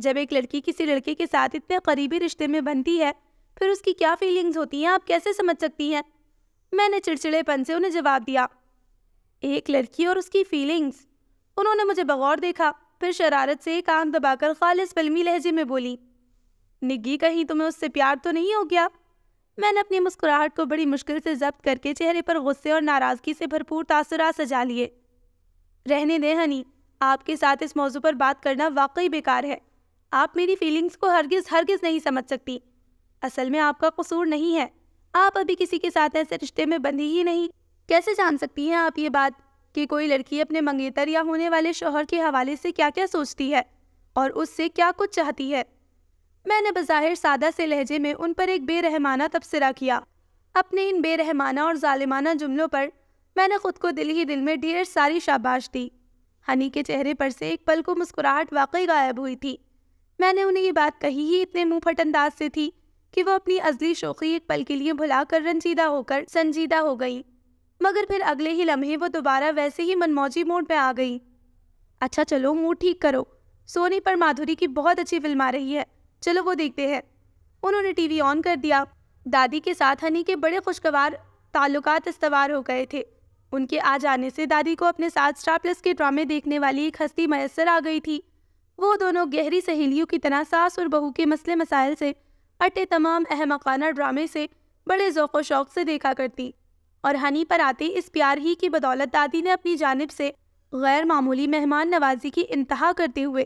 جب ایک لڑکی کسی لڑکے کے ساتھ اتنے قریبی رشتے میں بنتی ہے پھر اس کی کیا فیلنگز ہوتی ہیں آپ کیسے سمجھ سکتی ہیں؟ میں نے چڑچڑے پن سے انہیں جواب دیا۔ ایک لڑکی اور اس کی فیلنگز؟ انہوں نے مجھے بغور دیکھا، پھر شرارت سے ایک آنکھ دبا کر خالص فلمی لہجے میں بولی، نگی کہیں تمہیں اس سے پیار تو نہیں ہو گیا؟ میں نے اپنی مسکراہٹ کو بڑی مشکل سے ضبط کر کے چہرے پر غصے اور ناراضگی سے بھرپور تاثرات سجا لیے۔ رہنے دیں ہنی، آپ کے ساتھ اس موضوع پر بات کرنا واقعی بیکار ہے۔ آپ میری فیلنگز کو ہرگز نہیں سمجھ سکتی۔ اصل میں آپ کا قصور نہیں ہے، آپ ابھی کسی کے ساتھ ایسے رشتے میں بندھی ہی نہیں۔ کیسے جان سکتی ہیں آپ یہ بات کہ کوئی لڑکی اپنے منگیتر یا ہونے والے شوہر کے حوالے سے کیا کیا سوچتی ہے اور اس سے کیا کچھ چاہتی ہے؟ میں نے بظاہر سادہ سے لہجے میں ان پر ایک بے رحمانہ تبصرہ کیا۔ اپنے ان بے رحمانہ اور ظالمانہ جملوں پر میں نے خود کو دل ہی دل میں ڈھیر ساری شاباش دی۔ ہنی کے چہرے پر سے ایک پل کو مسکراہٹ واقعی غائب ہوئی تھی۔ میں نے انہیں یہ بات کہی ہی اتنے منہ پھٹ انداز سے تھی کہ وہ اپنی ازلی شوخی ایک پل کے لیے بھلا کر رنجیدہ ہو کر سنجیدہ ہو گئی، مگر پھر اگلے ہی لمحے وہ دوبارہ ویسے ہی منموجی موڈ پہ آ گئی۔ اچھا چلو موڈ ٹھیک کرو، سونی پر مادھوری کی بہت اچھی فلم آ رہی ہے، چلو وہ دیکھتے ہیں۔ انہوں نے ٹی وی آن کر دیا۔ دادی کے ساتھ ہنی کے بڑے خوشگوار تعلقات استوار ہو گئے تھے۔ ان کے آ جانے سے دادی کو اپنے ساتھ اسٹار پلس کے ڈرامے دیکھنے والی ایک ہستی میسر آ گئی تھی۔ وہ دونوں گہری سہیلیوں کی طرح ساس اور بہو کے مسئلے مسائل سے اٹے تمام احمقانہ ڈرامے سے بڑے ذوق و شوق سے دیکھا کرتی، اور ہنی پر آتے اس پیار ہی کی بدولت دادی نے اپنی جانب سے غیر معمولی مہمان نوازی کی انتہا کرتے ہوئے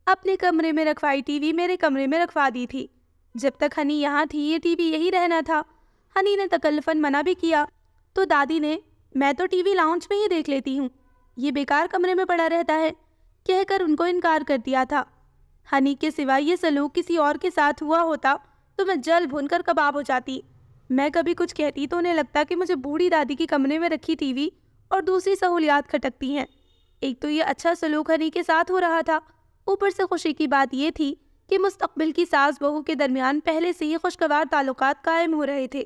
اپنے کمرے میں رکھوائی ٹی وی میرے کمرے میں رکھوا دی تھی۔ جب تک ہنی یہاں تھی یہ ٹی وی یہی رہنا تھا۔ ہنی نے تکلفاً منع بھی کیا تو دادی نے میں تو ٹی وی لاؤنج میں ہی دیکھ لیتی ہوں، یہ بیکار کمرے میں پڑا رہتا ہے کہہ کر ان کو انکار کر دیا تھا۔ ہنی کے سوا یہ سلوک کسی اور کے ساتھ ہوا ہوتا تو میں جل بھن کر کباب ہو جاتی۔ میں کبھی کچھ کہتی تو انہیں لگتا کہ مجھے بوڑھی دادی کی کمرے میں رکھی ٹی وی اور دوسری سہولیات کھٹکتی ہیں۔ ایک تو یہ اچھا سلوک ہنی کے ساتھ ہو رہا تھا، اوپر سے خوشی کی بات یہ تھی کہ مستقبل کی ساس بہو کے درمیان پہلے سے ہی خوشگوار تعلقات قائم ہو رہے تھے۔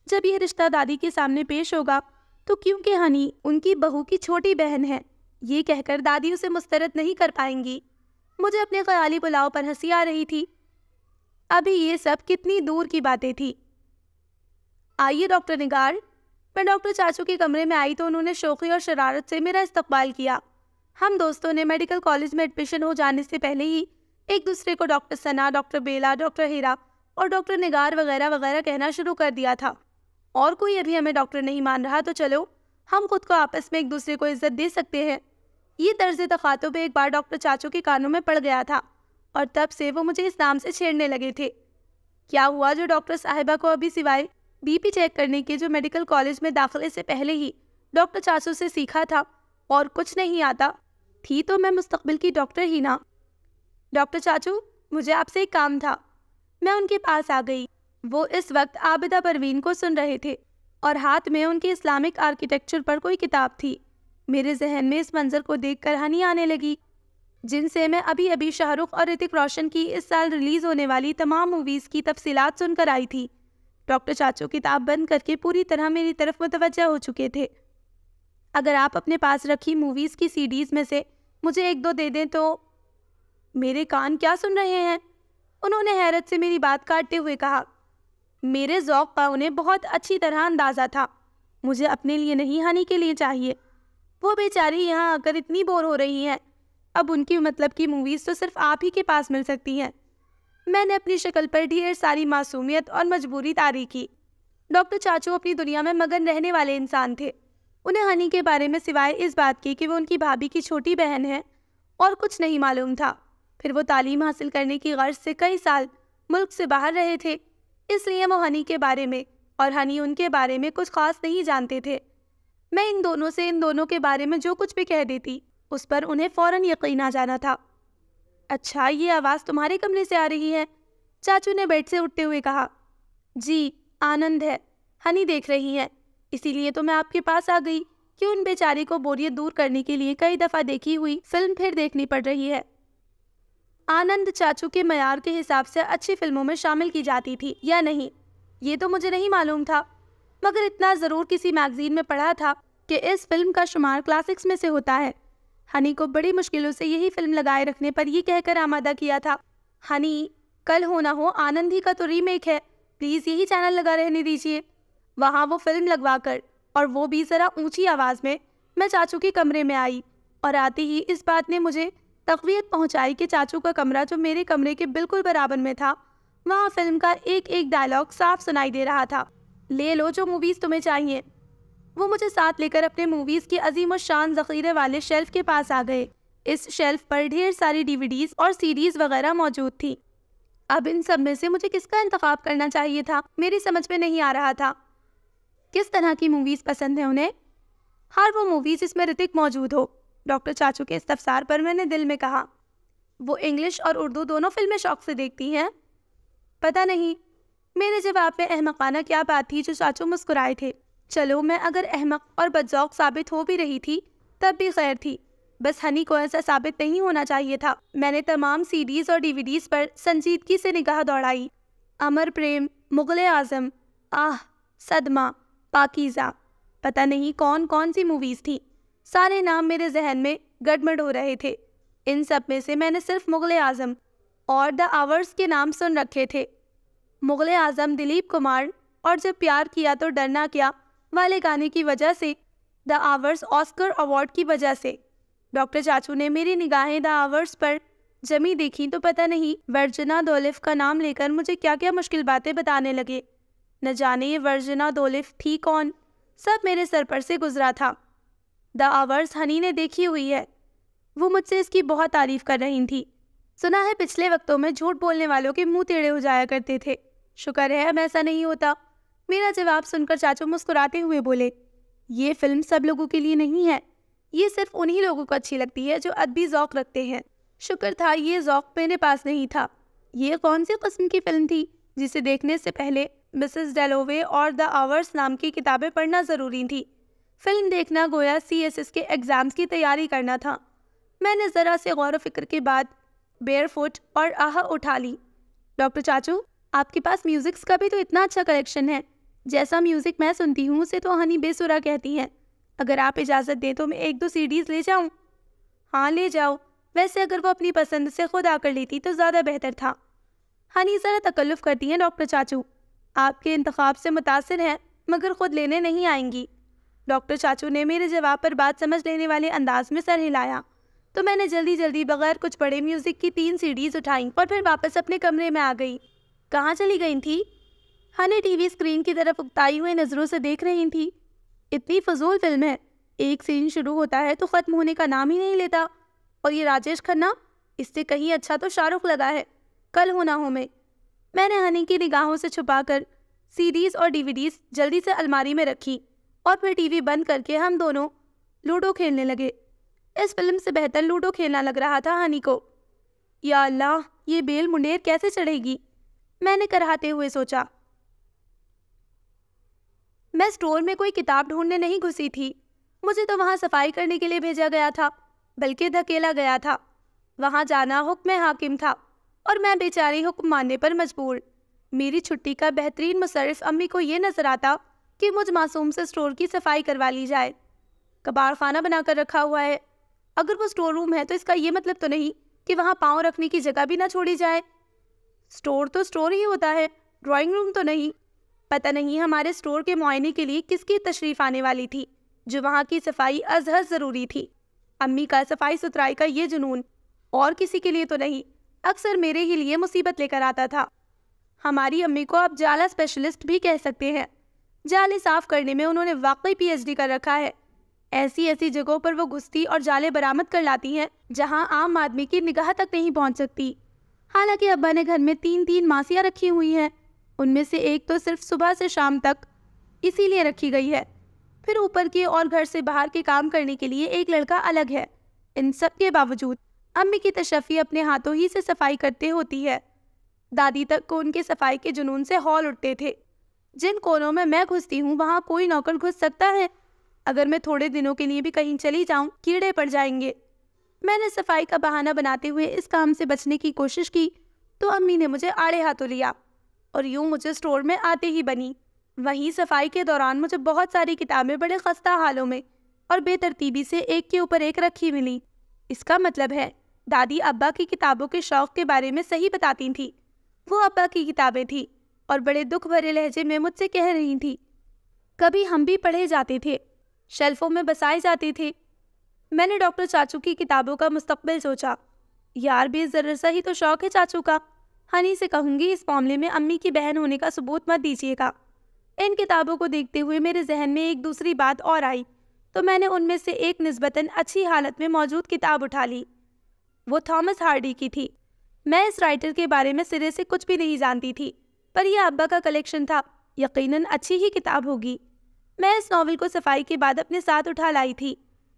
جب یہ رشتہ دادی کے سامنے پیش ہوگا تو کیونکہ ہنی ان کی بہو کی چھوٹی بہن ہے، یہ کہہ کر دادی اسے مسترد نہیں کر پائیں گی۔ مجھے اپنے خیالی بلاؤ پر ہنسی آ رہی تھی۔ ابھی یہ سب کتنی دور کی باتیں تھی۔ آئیے ڈاکٹر نگار۔ میں ڈاکٹر چاچو کے کمرے میں آئی تو انہوں نے شوخی اور شرارت سے میرا استقبال کیا۔ ہم دوستوں نے میڈیکل کالج میں ایڈمیشن ہو جانے سے پہلے ہی ایک دوسرے کو ڈاکٹر ثنا، ڈاکٹر بیلا، ڈاکٹر ہیرا اور ڈاکٹر نگار وغیرہ وغیرہ کہنا شروع کر دیا تھا۔ اور کوئی ابھی ہمیں ڈاکٹر نہیں مان رہا تو چلو ہم خود کو آپس میں ایک دوسرے کو عزت دے سکتے ہیں۔ یہ طرز تخاطب ایک بار ڈاکٹر چاچو کے کانوں میں پڑ گیا تھا اور تب سے وہ مجھے اس نام سے چھیڑنے لگے تھے۔ کیا ہوا جو ڈاکٹر صاحبہ کو ابھی سوائے بی پی چیک کرنے کے جو میڈیکل کالج میں داخلے سے پہلے ہی ڈاکٹر چاچو سے سیکھا تھا اور کچھ نہیں آتا تھی تو میں مستقبل کی ڈاکٹر ہی نا۔ ڈاکٹر چاچو مجھے آپ سے ایک کام تھا۔ میں ان کے پاس آ گئی۔ وہ اس وقت عابدہ پروین کو سن رہے تھے اور ہاتھ میں ان کے اسلامک آرکیٹیکچر پر کوئی کتاب تھی۔ میرے ذہن میں اس منظر کو دیکھ کر ہنی آنے لگی جن سے میں ابھی شاہ رخ اور رتک روشن کی اس سال ریلیز ہونے والی تمام موویز کی تفصیلات سن کر آئی تھی۔ ڈاکٹر چاچو کتاب بند کر کے پوری طرح میری طرف متوجہ ہو چکے تھے۔ اگر آپ اپنے پاس رکھی موویز کی سی ڈیز میں سے مجھے ایک دو دے دیں تو۔ میرے کان کیا سن رہے ہیں؟ انہوں نے حیرت سے میری بات کاٹتے ہوئے کہا۔ میرے ذوق کا انہیں بہت اچھی طرح اندازہ تھا۔ مجھے اپنے لیے نہیں ہنی کے لیے چاہیے۔ وہ بیچاری یہاں آ کر اتنی بور ہو رہی ہیں، اب ان کی مطلب کی موویز تو صرف آپ ہی کے پاس مل سکتی ہیں۔ میں نے اپنی شکل پر ڈھیر ساری معصومیت اور مجبوری طاری کی۔ ڈاکٹر چاچو اپنی دنیا میں مگن رہنے والے انسان تھے۔ انہیں ہنی کے بارے میں سوائے اس بات کی کہ وہ ان کی بھابھی کی چھوٹی بہن ہے اور کچھ نہیں معلوم تھا۔ پھر وہ تعلیم حاصل کرنے کی غرض سے کئی سال ملک سے باہر رہے تھے، اس لیے وہ ہنی کے بارے میں اور ہنی ان کے بارے میں کچھ خاص نہیں جانتے تھے۔ میں ان دونوں کے بارے میں جو کچھ بھی کہہ دیتی اس پر انہیں فوراً یقین آ جانا تھا۔ اچھا یہ آواز تمہارے کمرے سے آ رہی ہے؟ چاچو نے بیڈ سے اٹھتے ہوئے کہا۔ جی آنند ہے، ہنی دیکھ رہی ہے، اسی لیے تو میں آپ کے پاس آ گئی کہ ان بیچاری کو بوریت دور کرنے کے لیے کئی دفعہ دیکھی ہوئی فلم پھر دیکھنی پڑ رہی ہے۔ آنند چاچو کے معیار کے حساب سے اچھی فلموں میں شامل کی جاتی تھی یا نہیں یہ تو مجھے نہیں معلوم تھا، مگر اتنا ضرور کسی میگزین میں پڑھا تھا کہ اس فلم کا شمار کلاسکس میں سے ہوتا ہے۔ ہنی کو بڑی مشکلوں سے یہی فلم لگائے رکھنے پر یہ کہہ کر آمادہ کیا تھا ہنی، کل ہو نہ ہو آنندی کا تو ریمیک ہے، پلیز یہی چینل لگا رہنے دیجیے۔ وہاں وہ فلم لگوا کر، اور وہ بھی ذرا اونچی آواز میں چاچو کے کمرے میں آئی، اور آتے ہی اس بات نے مجھے تقویت پہنچائی کہ چاچو کا کمرہ جو میرے کمرے کے بالکل برابر میں تھا، وہاں فلم کا ایک ایک ڈائلاگ صاف سنائی دے رہا تھا۔ لے لو جو موویز تمہیں چاہیے۔ وہ مجھے ساتھ لے کر اپنے موویز کی عظیم الشان ذخیرے والے شیلف کے پاس آ گئے۔ اس شیلف پر ڈھیر ساری DVDs اور CDs وغیرہ موجود تھی۔ اب ان سب میں سے مجھے کس کا انتخاب کرنا چاہیے تھا، میری سمجھ میں نہیں آ رہا تھا۔ کس طرح کی موویز پسند ہیں انہیں؟ ہر وہ موویز جس میں رتک موجود ہو، ڈاکٹر چاچو کے استفسار پر میں نے دل میں کہا۔ وہ انگلش اور اردو دونوں فلمیں شوق سے دیکھتی ہیں؟ پتہ نہیں، میرے جواب میں احمقانہ کیا بات تھی جو چاچو مسکرائے تھے۔ چلو، میں اگر احمق اور بدذوق ثابت ہو بھی رہی تھی تب بھی خیر تھی، بس ہنی کو ایسا ثابت نہیں ہونا چاہیے تھا۔ میں نے تمام CDs اور DVDs پر سنجیدگی سے نگاہ دوڑائی۔ امر پریم، مغل اعظم، صدمہ، پاکیزہ، پتہ نہیں کون کون سی موویز تھیں۔ سارے نام میرے ذہن میں گڑبڑ ہو رہے تھے۔ ان سب میں سے میں نے صرف مغل اعظم اور دا آورس کے نام سن رکھے تھے۔ مغل اعظم دلیپ کمار اور جب پیار کیا تو ڈرنا کیا والے گانے کی وجہ سے، دا آورس آسکر ایوارڈ کی وجہ سے۔ ڈاکٹر چاچو نے میری نگاہیں دا آورس پر جمی دیکھیں تو پتہ نہیں ورجنا دولف کا نام لے کر مجھے کیا کیا مشکل باتیں بتانے لگے۔ نہ جانے یہ ورجنا دولف تھی کون، سب میرے سر پر سے گزرا تھا۔ دا آورس ہنی نے دیکھی ہوئی ہے، وہ مجھ سے اس کی بہت تعریف کر رہی تھی۔ سنا ہے پچھلے وقتوں میں جھوٹ بولنے والوں کے منہ ٹیڑھے ہو جایا کرتے تھے، شکر ہے اب ایسا نہیں ہوتا۔ میرا جواب سن کر چاچو مسکراتے ہوئے بولے، یہ فلم سب لوگوں کے لیے نہیں ہے، یہ صرف انہی لوگوں کو اچھی لگتی ہے جو ادبی ذوق رکھتے ہیں۔ شکر تھا یہ ذوق میرے پاس نہیں تھا۔ یہ کون سی قسم کی فلم تھی جسے دیکھنے سے پہلے مسز ڈیلوے اور دا آورس نام کی کتابیں پڑھنا ضروری تھی؟ فلم دیکھنا گویا CSS کے ایگزامز کی تیاری کرنا تھا۔ میں نے ذرا سے غور و فکر کے بعد بیئر فٹ اور اٹھا لی۔ ڈاکٹر چاچو، آپ کے پاس میوزکس کا بھی تو اتنا اچھا کلیکشن ہے۔ جیسا میوزک میں سنتی ہوں اسے تو ہنی بے سرا کہتی ہے۔ اگر آپ اجازت دیں تو میں 1-2 CDs لے جاؤں؟ ہاں لے جاؤ، ویسے اگر وہ اپنی پسند سے خود آ کر لیتی تو زیادہ بہتر تھا۔ ہنی ذرا تکلف کرتی ہیں ڈاکٹر چاچو، آپ کے انتخاب سے متاثر ہیں مگر خود لینے نہیں آئیں گی۔ ڈاکٹر چاچو نے میرے جواب پر بات سمجھ لینے والے انداز میں سر ہلایا تو میں نے جلدی بغیر کچھ بڑے میوزک کی 3 CDs اٹھائیں اور پھر واپس اپنے کمرے میں آ گئی۔ کہاں چلی گئی تھی؟ ہنی TV اسکرین کی طرف اکتائی ہوئی نظروں سے دیکھ رہی تھی۔ اتنی فضول فلم ہے، ایک سین شروع ہوتا ہے تو ختم ہونے کا نام ہی نہیں لیتا، اور یہ راجیش کھنہ، اس سے کہیں اچھا تو شاہ رخ لگا ہے کل ہو نہ ہو میں۔ میں نے ہنی کی نگاہوں سے چھپا کر CDs اور DVDs جلدی سے الماری میں رکھی اور پھر TV بند کر کے ہم دونوں لوڈو کھیلنے لگے۔ اس فلم سے بہتر لوڈو کھیلنا لگ رہا تھا ہنی کو۔ یا اللہ، یہ بیل منڈیر کیسے چڑھے گی، میں نے کراہتے ہوئے سوچا۔ میں اسٹور میں کوئی کتاب ڈھونڈنے نہیں گھسی تھی، مجھے تو وہاں صفائی کرنے کے لیے بھیجا گیا تھا، بلکہ دھکیلا گیا تھا۔ وہاں جانا حکم حاکم تھا اور میں بیچاری حکم ماننے پر مجبور۔ میری چھٹی کا بہترین مصرف امی کو یہ نظر آتا کہ مجھ معصوم سے اسٹور کی صفائی کروا لی جائے۔ کباڑ خانہ بنا کر رکھا ہوا ہے، اگر وہ اسٹور روم ہے تو اس کا یہ مطلب تو نہیں کہ وہاں پاؤں رکھنے کی جگہ بھی نہ چھوڑی جائے۔ اسٹور تو اسٹور ہی ہوتا ہے، ڈرائنگ روم تو نہیں۔ پتہ نہیں ہمارے اسٹور کے معائنے کے لیے کس کی تشریف آنے والی تھی جو وہاں کی صفائی ازحد ضروری تھی۔ امی کا صفائی ستھرائی کا یہ جنون اور کسی کے لیے تو نہیں، اکثر میرے ہی لیے مصیبت لے کر آتا تھا۔ ہماری امی کو آپ جالا اسپیشلسٹ بھی کہہ سکتے ہیں، جالے صاف کرنے میں انہوں نے واقعی PhD کر رکھا ہے۔ ایسی جگہوں پر وہ گھستی اور جالے برآمد کر لاتی ہیں جہاں عام آدمی کی نگاہ تک نہیں پہنچ سکتی۔ حالانکہ ابا نے گھر میں 3 ماسیاں رکھی ہوئی ہیں، ان میں سے ایک تو صرف صبح سے شام تک اسی لیے رکھی گئی ہے، پھر اوپر کے اور گھر سے باہر کے کام کرنے کے لیے ایک لڑکا الگ ہے۔ ان سب کے باوجود امی کی تشفی اپنے ہاتھوں ہی سے صفائی کرتے ہوتی ہے۔ دادی تک کو ان کے صفائی کے جنون سے ہول اٹھتے تھے۔ جن کونوں میں گھستی ہوں وہاں کوئی نوکر گھس سکتا ہے؟ اگر میں تھوڑے دنوں کے لیے بھی کہیں چلی جاؤں کیڑے پڑ جائیں گے۔ میں نے صفائی کا بہانہ بناتے ہوئے اس کام سے بچنے کی کوشش کی تو امی نے مجھے آڑے ہاتھوں لیا اور یوں مجھے اسٹور میں آتے ہی بنی۔ وہیں صفائی کے دوران مجھے بہت ساری کتابیں بڑے خستہ حالوں میں اور بے ترتیبی سے ایک کے اوپر ایک رکھی ملی۔ اس کا مطلب ہے دادی ابا کی کتابوں کے شوق کے بارے میں صحیح بتاتی تھیں۔ وہ ابا کی کتابیں تھیں اور بڑے دکھ بھرے لہجے میں مجھ سے کہہ رہی تھیں، کبھی ہم بھی پڑھے جاتے تھے، شیلفوں میں بسائے جاتے تھے۔ میں نے ڈاکٹر چاچو کی کتابوں کا مستقبل سوچا۔ یار بے ضرر سا ہی تو شوق ہے چاچو کا۔ ہنی سے کہوں گی اس معاملے میں امی کی بہن ہونے کا ثبوت مت دیجیے گا۔ ان کتابوں کو دیکھتے ہوئے میرے ذہن میں ایک دوسری بات اور آئی تو میں نے ان میں سے ایک نسبتاً اچھی حالت میں موجود کتاب اٹھا لی۔ وہ تھامس ہارڈی کی تھی۔ میں اس رائٹر کے بارے میں سرے سے کچھ بھی نہیں جانتی تھی، پر یہ ابا کا کلیکشن تھا، یقیناً اچھی ہی کتاب ہوگی۔ میں اس ناول کو صفائی کے بعد اپنے ساتھ اٹھا لائی تھی۔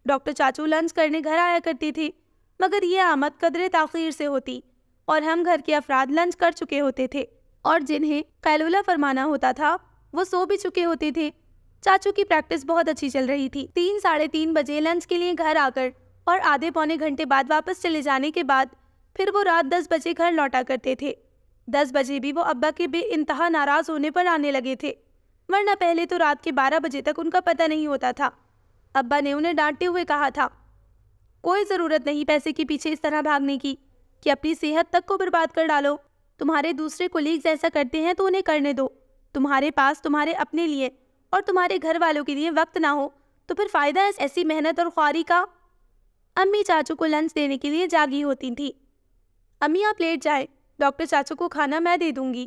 ڈاکٹر چاچو لنچ کرنے گھر آیا کرتے تھے، مگر یہ آمد قدرے تاخیر سے ہوتی اور ہم گھر کے افراد لنچ کر چکے ہوتے تھے اور جنہیں قیلولہ فرمانا ہوتا تھا وہ سو بھی چکے ہوتے تھے۔ چاچو کی پریکٹس بہت اچھی چل رہی تھی۔ 3-3:30 بجے لنچ کے لیے گھر آ کر اور آدھے پونے گھنٹے بعد واپس چلے جانے کے بعد پھر وہ رات 10 بجے گھر لوٹا کرتے تھے۔ 10 بجے بھی وہ ابا کے بے انتہا ناراض ہونے پر آنے لگے تھے، ورنہ پہلے تو رات کے 12 بجے تک ان کا پتہ نہیں ہوتا تھا۔ ابا نے انہیں ڈانٹتے ہوئے کہا تھا، کوئی ضرورت نہیں پیسے کے پیچھے اس طرح بھاگنے کی کہ اپنی صحت تک کو برباد کر ڈالو۔ تمہارے دوسرے کولیگز ایسا کرتے ہیں تو انہیں کرنے دو۔ تمہارے پاس تمہارے اپنے لیے اور تمہارے گھر والوں کے لیے وقت نہ ہو تو پھر فائدہ ہے ایسی محنت اور خواری کا۔ امی چاچو کو لنچ دینے کے لیے جاگی ہوتی تھی۔ امی آپ لیٹ جائیں، ڈاکٹر چاچو کو کھانا میں دے دوں گی۔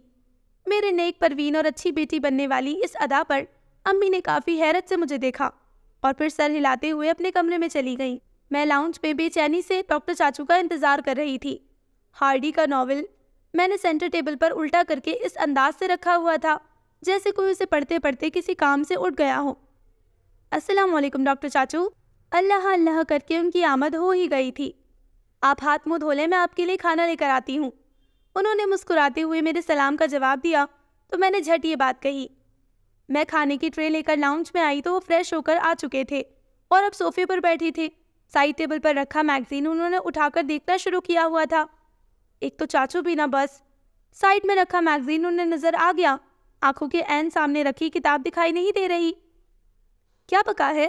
میرے نیک پروین اور اچھی بیٹی بننے والی اس ادا پر امی نے کافی حیرت سے مجھے دیکھا اور پھر سر ہلاتے ہوئے اپنے کمرے میں چلی گئیں۔ میں لاؤنج میں بے چینی سے ڈاکٹر چاچو کا انتظار کر رہی تھی۔ ہارڈی کا ناول میں نے سینٹر ٹیبل پر الٹا کر کے اس انداز سے رکھا ہوا تھا جیسے کوئی اسے پڑھتے پڑھتے کسی کام سے اٹھ گیا ہو۔ السلام علیکم ڈاکٹر چاچو۔ اللہ اللہ کر کے ان کی آمد ہو ہی گئی تھی۔ آپ ہاتھ منہ دھو لیں، میں آپ کے لیے کھانا لے کر آتی ہوں۔ انہوں نے مسکراتے ہوئے میرے سلام کا جواب دیا تو میں نے جھٹ یہ بات کہی۔ میں کھانے کی ٹرے لے کر لاؤنج میں آئی تو وہ فریش ہو کر آ چکے تھے اور اب صوفے پر بیٹھی تھے۔ سائڈ ٹیبل پر رکھا میگزین انہوں نے اٹھا کر دیکھنا شروع کیا ہوا تھا۔ ایک تو چاچو بھی نہ بس۔ سائڈ میں رکھا میگزین انہیں نظر آ گیا، آنکھوں کے عین سامنے رکھی کتاب دکھائی نہیں دے رہی۔ کیا پکا ہے؟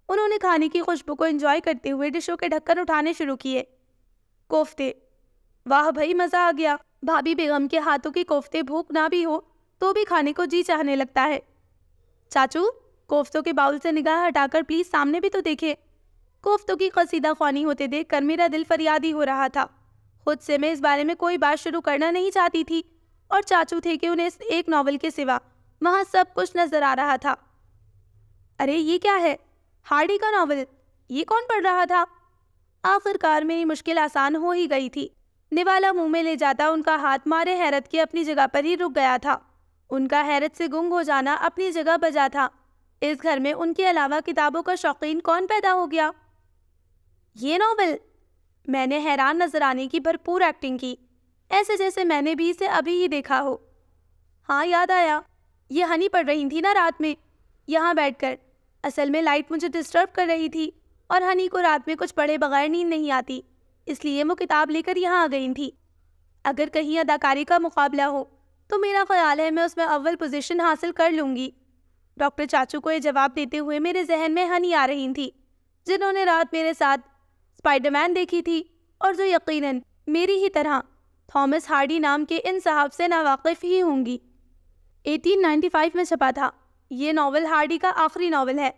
انہوں نے کھانے کی خوشبو کو انجوائے کرتے ہوئے ڈشوں کے ڈھکن اٹھانے شروع کیے۔ کوفتے۔ واہ بھائی مزہ آ گیا۔ بھابھی بیگم کے ہاتھوں کی کوفتے بھوک نہ بھی ہو تو بھی کھانے کو جی چاہنے لگتا ہے۔ چاچو کوفتوں کے باؤل سے نگاہ ہٹا کر پلیز سامنے بھی تو دیکھے۔ کوفتوں کی قصیدہ خوانی ہوتے دیکھ کر میرا دل فریادی ہو رہا تھا۔ خود سے میں اس بارے میں کوئی بات شروع کرنا نہیں چاہتی تھی اور چاچو تھے کہ انہیں اس ایک ناول کے سوا وہاں سب کچھ نظر آ رہا تھا۔ ارے یہ کیا ہے؟ ہارڈی کا ناول؟ یہ کون پڑھ رہا تھا؟ آخر کار میری مشکل آسان ہو ہی گئی تھی۔ نوالا منہ میں لے جاتا ان کا ہاتھ مارے حیرت کے اپنی جگہ پر ہی رک گیا تھا۔ ان کا حیرت سے گنگ ہو جانا اپنی جگہ بجا تھا۔ اس گھر میں ان کے علاوہ کتابوں کا شوقین کون پیدا ہو گیا؟ یہ ناول؟ میں نے حیران نظر آنے کی بھرپور ایکٹنگ کی، ایسے جیسے میں نے بھی اسے ابھی ہی دیکھا ہو۔ ہاں یاد آیا، یہ ہنی پڑھ رہی تھی نا رات میں یہاں بیٹھ کر۔ اصل میں لائٹ مجھے ڈسٹرب کر رہی تھی اور ہنی کو رات میں کچھ پڑھے بغیر نیند نہیں آتی، اس لیے وہ کتاب لے کر یہاں آ گئی تھی۔ اگر کہیں اداکاری کا مقابلہ ہو تو میرا خیال ہے میں اس میں اول پوزیشن حاصل کر لوں گی۔ ڈاکٹر چاچو کو یہ جواب دیتے ہوئے میرے ذہن میں ہنی آ رہی تھی، جنہوں نے رات میرے ساتھ اسپائڈر مین دیکھی تھی اور جو یقیناً میری ہی طرح تھامس ہارڈی نام کے ان صاحب سے ناواقف ہی ہوں گی۔ 1895 میں چھپا تھا۔ یہ ناول ہارڈی کا آخری ناول ہے۔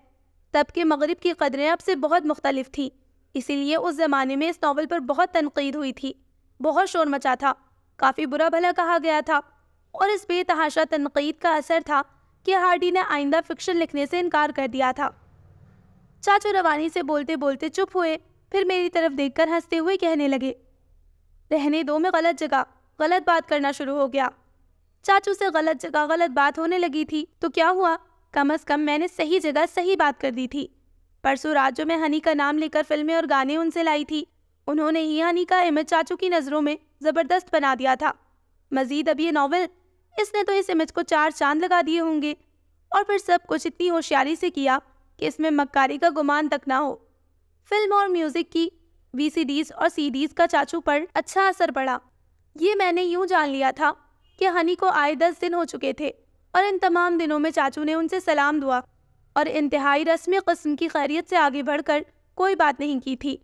تب کے مغرب کی قدریں اب سے بہت مختلف تھیں، اسی لیے اس زمانے میں اس ناول پر بہت تنقید ہوئی تھی، بہت شور مچا تھا، کافی برا بھلا کہا گیا تھا، اور اس بے تحاشا تنقید کا اثر تھا کہ ہارڈی نے آئندہ فکشن لکھنے سے انکار کر دیا تھا۔ چاچو روانی سے بولتے بولتے چپ ہوئے، پھر میری طرف دیکھ کر ہنستے ہوئے کہنے لگے، رہنے دو، میں غلط جگہ غلط بات کرنا شروع ہو گیا۔ چاچو سے غلط جگہ غلط بات ہونے لگی تھی تو کیا ہوا، کم از کم میں نے صحیح جگہ صحیح بات کر دی تھی۔ پرسوں رات جو میں ہنی کا نام لے کر فلمیں اور گانے ان سے لائی تھی، انہوں نے ہی ہنی کا امیج چاچو کی نظروں میں زبردست بنا دیا تھا۔ مزید اب یہ ناول، اس نے تو اس امیج کو 4 چاند لگا دیے ہوں گے، اور پھر سب کچھ اتنی ہوشیاری سے کیا کہ اس میں مکاری کا گمان تک نہ ہو۔ فلم اور میوزک کی VCDs اور CDs کا چاچو پر اچھا اثر پڑا۔ یہ میں نے یوں جان لیا تھا کہ ہنی کو آئے 10 دن ہو چکے تھے، اور ان تمام دنوں میں چاچو نے ان سے سلام دعا اور انتہائی رسمی قسم کی خیریت سے آگے بڑھ کر کوئی بات نہیں کی تھی۔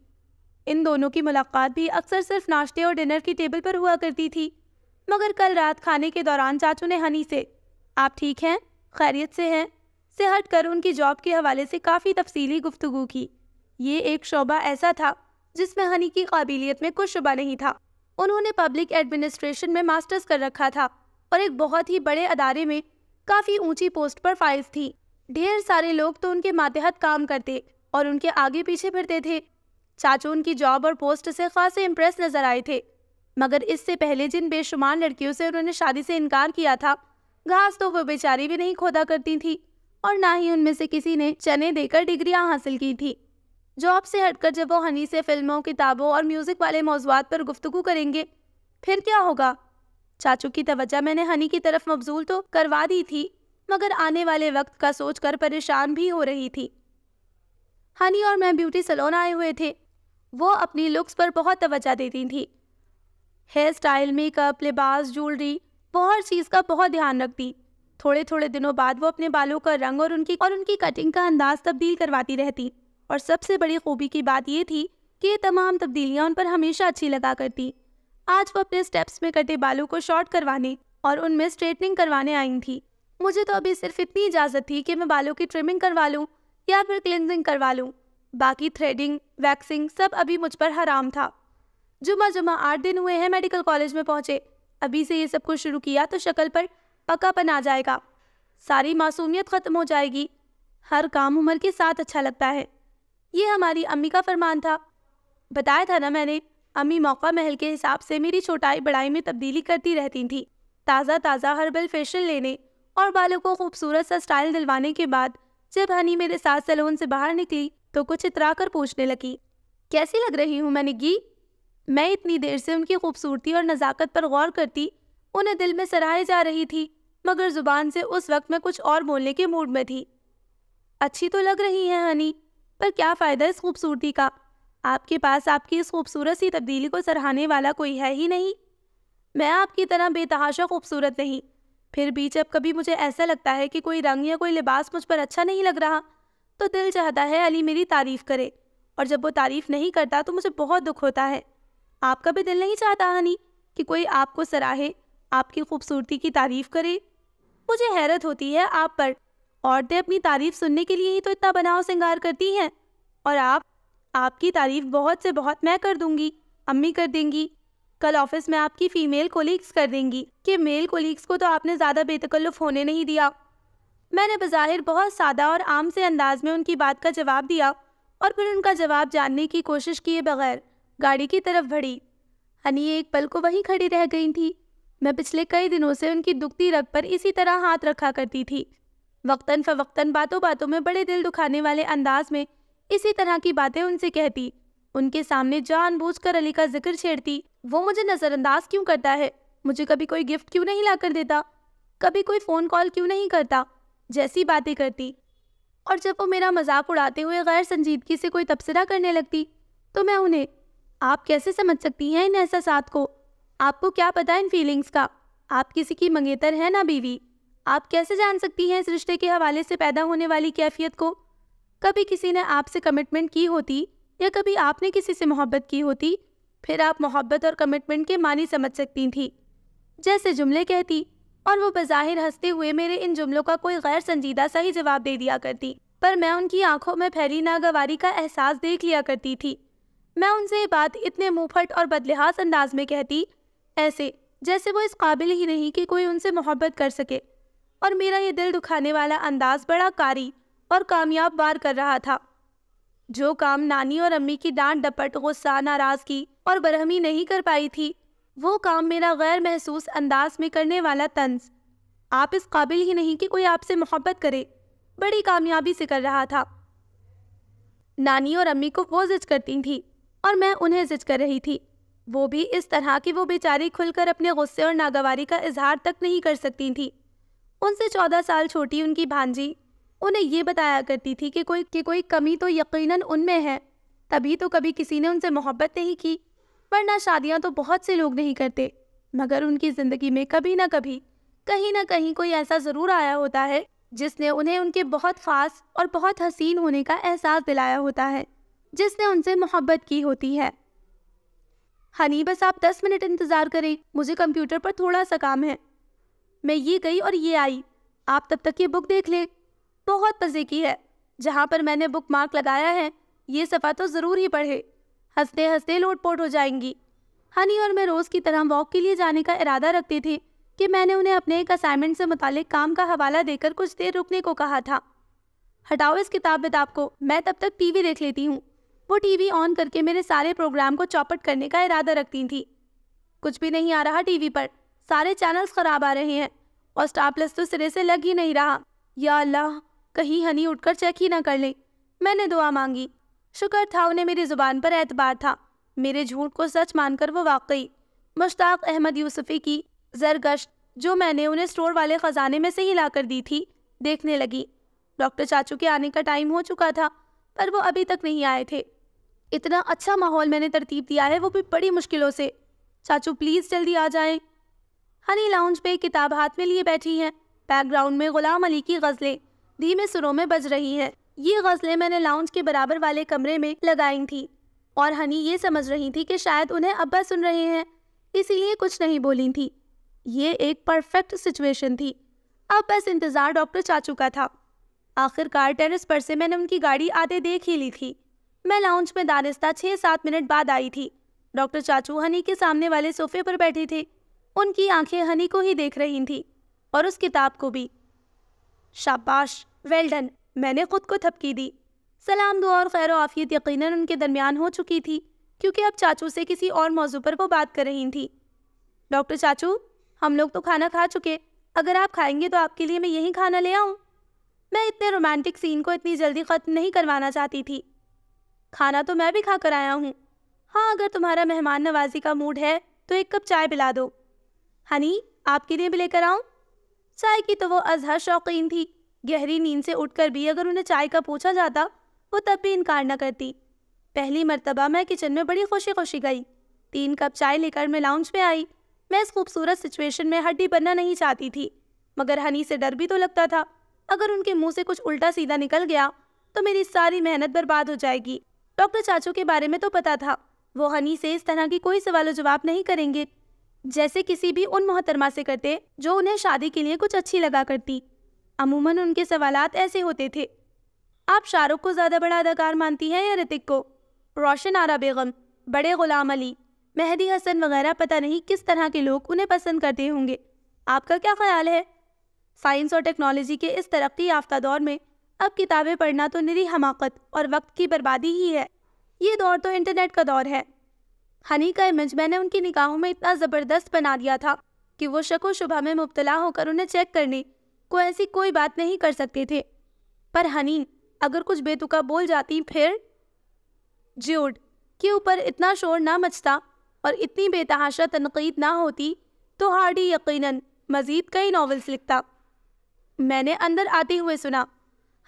ان دونوں کی ملاقات بھی اکثر صرف ناشتے اور ڈنر کی ٹیبل پر ہوا کرتی تھی۔ مگر کل رات کھانے کے دوران چاچو نے ہنی سے "آپ ٹھیک ہیں؟ خیریت سے ہیں?" سے ہٹ کر ان کی جاب کے حوالے سے کافی تفصیلی گفتگو کی۔ یہ ایک شعبہ ایسا تھا جس میں ہنی کی قابلیت میں کچھ شبہ نہیں تھا۔ انہوں نے پبلک ایڈمنسٹریشن میں ماسٹرز کر رکھا تھا اور ایک بہت ہی بڑے ادارے میں کافی اونچی پوسٹ پر فائز تھی۔ ڈھیر سارے لوگ تو ان کے ماتحت کام کرتے اور ان کے آگے پیچھے پھرتے تھے۔ چاچو ان کی جاب اور پوسٹ سے خاصے امپریس نظر آئے تھے، مگر اس سے پہلے جن بے شمار لڑکیوں سے انہوں نے شادی سے انکار کیا تھا، گھاس تو وہ بیچاری بھی نہیں کھودا کرتی تھی اور نہ ہی ان میں سے کسی نے چنے دے کر ڈگریاں حاصل کی تھی۔ جاب سے ہٹ کر جب وہ ہنی سے فلموں، کتابوں اور میوزک والے موضوعات پر گفتگو کریں گے، پھر کیا ہوگا؟ چاچو کی توجہ میں نے ہنی کی طرف مبذول تو کروا دی تھی، مگر آنے والے وقت کا سوچ کر پریشان بھی ہو رہی تھی۔ ہنی اور میں بیوٹی سیلون آئے ہوئے تھے۔ وہ اپنی لکس پر بہت توجہ دیتی تھی، ہیئر سٹائل، میک اپ، لباس، جولری، وہ ہر چیز کا بہت دھیان رکھتی۔ تھوڑے تھوڑے دنوں بعد وہ اپنے بالوں کا رنگ اور ان کی کٹنگ کا انداز تبدیل کرواتی رہتی، اور سب سے بڑی خوبی کی بات یہ تھی کہ یہ تمام تبدیلیاں ان پر ہمیشہ اچھی لگا کرتی۔ آج وہ اپنے سٹیپس میں کٹے بالوں کو شارٹ کروانے اور ان میں اسٹریٹننگ کروانے آئی تھی۔ مجھے تو ابھی صرف اتنی اجازت تھی کہ میں بالوں کی ٹرمنگ کروا لوں یا پھر کلینزنگ کروا لوں، باقی تھریڈنگ، ویکسنگ سب ابھی مجھ پر حرام تھا۔ جمعہ 8 دن ہوئے ہیں میڈیکل کالج میں پہنچے، ابھی سے یہ سب کچھ شروع کیا تو شکل پر پکا پن آ جائے گا، ساری معصومیت ختم ہو جائے گی، ہر کام عمر کے ساتھ اچھا لگتا ہے۔ یہ ہماری امی کا فرمان تھا، بتایا تھا نا میں نے۔ امی موقع محل کے حساب سے میری چھوٹائی بڑائی میں تبدیلی کرتی رہتی تھی۔ تازہ ہربل فیشل لینے اور بالوں کو خوبصورت سا سٹائل دلوانے کے بعد جب ہنی میرے ساتھ سیلون سے باہر نکلی تو کچھ اترا کر پوچھنے لگی، "کیسی لگ رہی ہوں میں نگی؟" میں اتنی دیر سے ان کی خوبصورتی اور نزاکت پر غور کرتی انہیں دل میں سرائے جا رہی تھی، مگر زبان سے اس وقت میں کچھ اور بولنے کے موڈ میں تھی۔ "اچھی تو لگ رہی ہیں ہنی، پر کیا فائدہ اس خوبصورتی کا؟ آپ کے پاس آپ کی اس خوبصورت سی تبدیلی کو سراہنے والا کوئی ہے ہی نہیں۔ میں آپ کی طرح بے تحاشا خوبصورت نہیں، پھر بھی جب کبھی مجھے ایسا لگتا ہے کہ کوئی رنگ یا کوئی لباس مجھ پر اچھا نہیں لگ رہا تو دل چاہتا ہے علی میری تعریف کرے، اور جب وہ تعریف نہیں کرتا تو مجھے بہت دکھ ہوتا ہے۔ آپ کا بھی دل نہیں چاہتا ہنی کہ کوئی آپ کو سراہے، آپ کی خوبصورتی کی تعریف کرے؟ مجھے حیرت ہوتی ہے آپ پر، عورتیں اپنی تعریف سننے کے لیے ہی تو اتنا بناؤ سنگار کرتی ہیں، اور آپ کی تعریف بہت سے بہت میں کر دوں گی، امی کر دیں گی، کل آفس میں آپ کی فیمیل کولیگز کر دیں گی کہ میل کولیگز کو تو آپ نے زیادہ بے تکلف ہونے نہیں دیا۔ میں نے بظاہر بہت سادہ اور عام سے انداز میں ان کی بات کا جواب دیا اور پھر ان کا جواب جاننے کی کوشش کیے بغیر گاڑی کی طرف بڑھی۔ ہنی ایک پل کو وہیں کھڑی رہ گئی تھی۔ میں پچھلے کئی دنوں سے ان کی دکھتی رگ پر اسی طرح ہاتھ رکھا کرتی تھی، وقتاً فوقتاً باتوں میں بڑے دل دکھانے والے انداز میں اسی طرح کی باتیں ان سے کہتی، ان کے سامنے جان بوجھ کر علی کا ذکر چھیڑتی۔ وہ مجھے نظر انداز کیوں کرتا ہے؟ مجھے کبھی کوئی گفٹ کیوں نہیں لا کر دیتا؟ کبھی کوئی فون کال کیوں نہیں کرتا؟ جیسی باتیں کرتی، اور جب وہ میرا مذاق اڑاتے ہوئے غیر سنجیدگی سے کوئی تبصرہ کرنے لگتی تو میں انہیں، آپ کیسے سمجھ سکتی ہیں ان احساسات کو؟ آپ کو کیا پتہ ان فیلنگز کا؟ آپ کسی کی منگیتر ہے نہ بیوی، آپ کیسے جان سکتی ہیں اس رشتے کے حوالے سے پیدا ہونے والی کیفیت کو؟ کبھی کسی نے آپ سے کمٹمنٹ کی ہوتی یا کبھی آپ نے کسی سے محبت کی ہوتی، پھر آپ محبت اور کمٹمنٹ کے معنی سمجھ سکتی تھی، جیسے جملے کہتی، اور وہ بظاہر ہنستے ہوئے میرے ان جملوں کا کوئی غیر سنجیدہ سا ہی جواب دے دیا کرتی، پر میں ان کی آنکھوں میں پھیلی ناگواری کا احساس دیکھ لیا کرتی تھی۔ میں ان سے یہ بات اتنے منہ پھٹ اور بدلحاظ انداز میں کہتی، ایسے جیسے وہ اس قابل ہی نہیں کہ کوئی ان سے محبت کر سکے، اور میرا یہ دل دکھانے والا انداز بڑا کاری اور کامیاب وار کر رہا تھا۔ جو کام نانی اور امی کی ڈانٹ ڈپٹ، غصہ، ناراضگی اور برہمی نہیں کر پائی تھی، وہ کام میرا غیر محسوس انداز میں کرنے والا طنز، آپ اس قابل ہی نہیں کہ کوئی آپ سے محبت کرے، بڑی کامیابی سے کر رہا تھا۔ نانی اور امی کو وہ زج کرتی تھی اور میں انہیں زج کر رہی تھی، وہ بھی اس طرح کہ وہ بیچاری کھل کر اپنے غصے اور ناگواری کا اظہار تک نہیں کر سکتی تھی۔ ان سے 14 سال چھوٹی ان کی بھانجی انہیں یہ بتایا کرتی تھی کہ کوئی کمی تو یقیناً ان میں ہے، تبھی تو کبھی کسی نے ان سے محبت نہیں کی، ورنہ شادیاں تو بہت سے لوگ نہیں کرتے، مگر ان کی زندگی میں کبھی نہ کبھی کہیں نہ کہیں کوئی ایسا ضرور آیا ہوتا ہے جس نے انہیں ان کے بہت خاص اور بہت حسین ہونے کا احساس دلایا ہوتا ہے، جس نے ان سے محبت کی ہوتی ہے۔ ہنی بس آپ 10 منٹ انتظار کریں، مجھے کمپیوٹر پر تھوڑا سا کام ہے۔ میں یہ گئی اور یہ آئی، آپ تب تک یہ بک دیکھ لیں۔ بہت مزے کی ہے، جہاں پر میں نے بک مارک لگایا ہے یہ صفحہ تو ضرور ہی پڑھے، ہنستے ہنستے لوٹ پوٹ ہو جائیں گی۔ ہنی اور میں روز کی طرح واک کے لیے جانے کا ارادہ رکھتے تھے کہ میں نے انہیں اپنے ایک اسائنمنٹ سے متعلق کام کا حوالہ دے کر کچھ دیر رکنے کو کہا تھا۔ ہٹاؤ اس کتاب وتاب کو، میں تب تک ٹی وی دیکھ لیتی ہوں۔ وہ ٹی وی آن کر کے میرے سارے پروگرام کو چوپٹ کرنے کا ارادہ رکھتی تھی۔ کچھ بھی نہیں آ رہا ٹی وی پر، سارے چینلز خراب آ رہے ہیں اور اسٹار پلس تو سرے سے لگ ہی نہیں رہا۔ یا اللہ، کہیں ہنی اٹھ کر چیک ہی نہ کر لیں۔ میں نے دعا مانگی۔ شکر تھا انہیں میری زبان پر اعتبار تھا۔ میرے جھوٹ کو سچ مان کر وہ واقعی مشتاق احمد یوسفی کی زرگشت، جو میں نے انہیں اسٹور والے خزانے میں سے ہی لا کر دی تھی، دیکھنے لگی۔ ڈاکٹر چاچو کے آنے کا ٹائم ہو چکا تھا پر وہ ابھی تک نہیں آئے تھے۔ اتنا اچھا ماحول میں نے ترتیب دیا ہے، وہ بھی بڑی مشکلوں سے۔ چاچو پلیز جلدی آ جائیں۔ ہنی لاؤنج پہ ایک کتاب ہاتھ میں لیے بیٹھی ہیں۔ بیک گراؤنڈ میں غلام علی کی غزلیں دھیمے سروں میں بج رہی ہیں۔ یہ غزلیں میں نے لاؤنج کے برابر والے کمرے میں لگائی تھی اور ہنی یہ سمجھ رہی تھی کہ شاید انہیں ابا سن رہے ہیں، اسی لیے کچھ نہیں بولی تھی۔ یہ ایک پرفیکٹ سچویشن تھی۔ اب بس انتظار ڈاکٹر چاچو کا تھا۔ آخر کار ٹیرس پر سے میں نے ان کی گاڑی آتے دیکھ ہی لی تھی۔ میں لاؤنج میں دانستہ 6-7 منٹ بعد آئی تھی۔ ڈاکٹر چاچو ہنی کے سامنے والے صوفے پر بیٹھے تھے۔ ان کی آنکھیں ہنی کو ہی دیکھ رہی تھیں اور اس کتاب کو بھی۔ شاباش، ویل ڈن، میں نے خود کو تھپکی دی۔ سلام دعا اور خیر و عافیت یقیناً ان کے درمیان ہو چکی تھی، کیونکہ اب چاچو سے کسی اور موضوع پر وہ بات کر رہی تھی۔ ڈاکٹر چاچو، ہم لوگ تو کھانا کھا چکے، اگر آپ کھائیں گے تو آپ کے لیے میں یہی کھانا لے آؤں؟ میں اتنے رومانٹک سین کو اتنی جلدی ختم نہیں کروانا چاہتی تھی۔ کھانا تو میں بھی کھا کر آیا ہوں۔ ہاں، اگر تمہارا مہمان نوازی کا موڈ ہے تو ایک کپ چائے پلا دو۔ ہنی، آپ کے لیے بھی لے کر آؤں؟ چائے کی تو وہ ازہر شوقین تھی۔ گہری نیند سے اٹھ کر بھی اگر انہیں چائے کا پوچھا جاتا وہ تب بھی انکار نہ کرتی۔ پہلی مرتبہ میں کچن میں بڑی خوشی خوشی گئی۔ 3 کپ چائے لے کر میں لاؤنج میں آئی۔ میں اس خوبصورت سچویشن میں ہڈی بننا نہیں چاہتی تھی، مگر ہنی سے ڈر بھی تو لگتا تھا۔ اگر ان کے منہ سے کچھ الٹا سیدھا نکل گیا تو میری ساری محنت برباد ہو جائے گی۔ ڈاکٹر چاچو کے بارے میں تو پتا تھا، وہ ہنی سے اس طرح کی کوئی سوال و جواب نہیں کریں گے جیسے کسی بھی ان محترمہ سے کرتے جو انہیں شادی کے لیے کچھ اچھی لگا کرتی۔ عموماً ان کے سوالات ایسے ہوتے تھے: آپ شاہ رخ کو زیادہ بڑا اداکار مانتی ہیں یا رتک کو؟ روشن آرا بیگم، بڑے غلام علی، مہدی حسن وغیرہ پتہ نہیں کس طرح کے لوگ انہیں پسند کرتے ہوں گے۔ آپ کا کیا خیال ہے؟ سائنس اور ٹیکنالوجی کے اس ترقی یافتہ دور میں اب کتابیں پڑھنا تو نری حماقت اور وقت کی بربادی ہی ہے۔ یہ دور تو انٹرنیٹ کا دور ہے۔ ہنی کا امیج میں نے ان کی نگاہوں میں اتنا زبردست بنا دیا تھا کہ وہ شک و شبہ میں مبتلا ہو کر انہیں چیک کرنے کو ایسی کوئی بات نہیں کر سکتے تھے۔ پر ہنی اگر کچھ بے تکا بول جاتی پھر جیوڈ کے اوپر اتنا شور نہ مچتا اور اتنی بے تحاشا تنقید نہ ہوتی تو ہارڈی یقیناً مزید کئی ناولز لکھتا۔ میں نے اندر آتے ہوئے سنا۔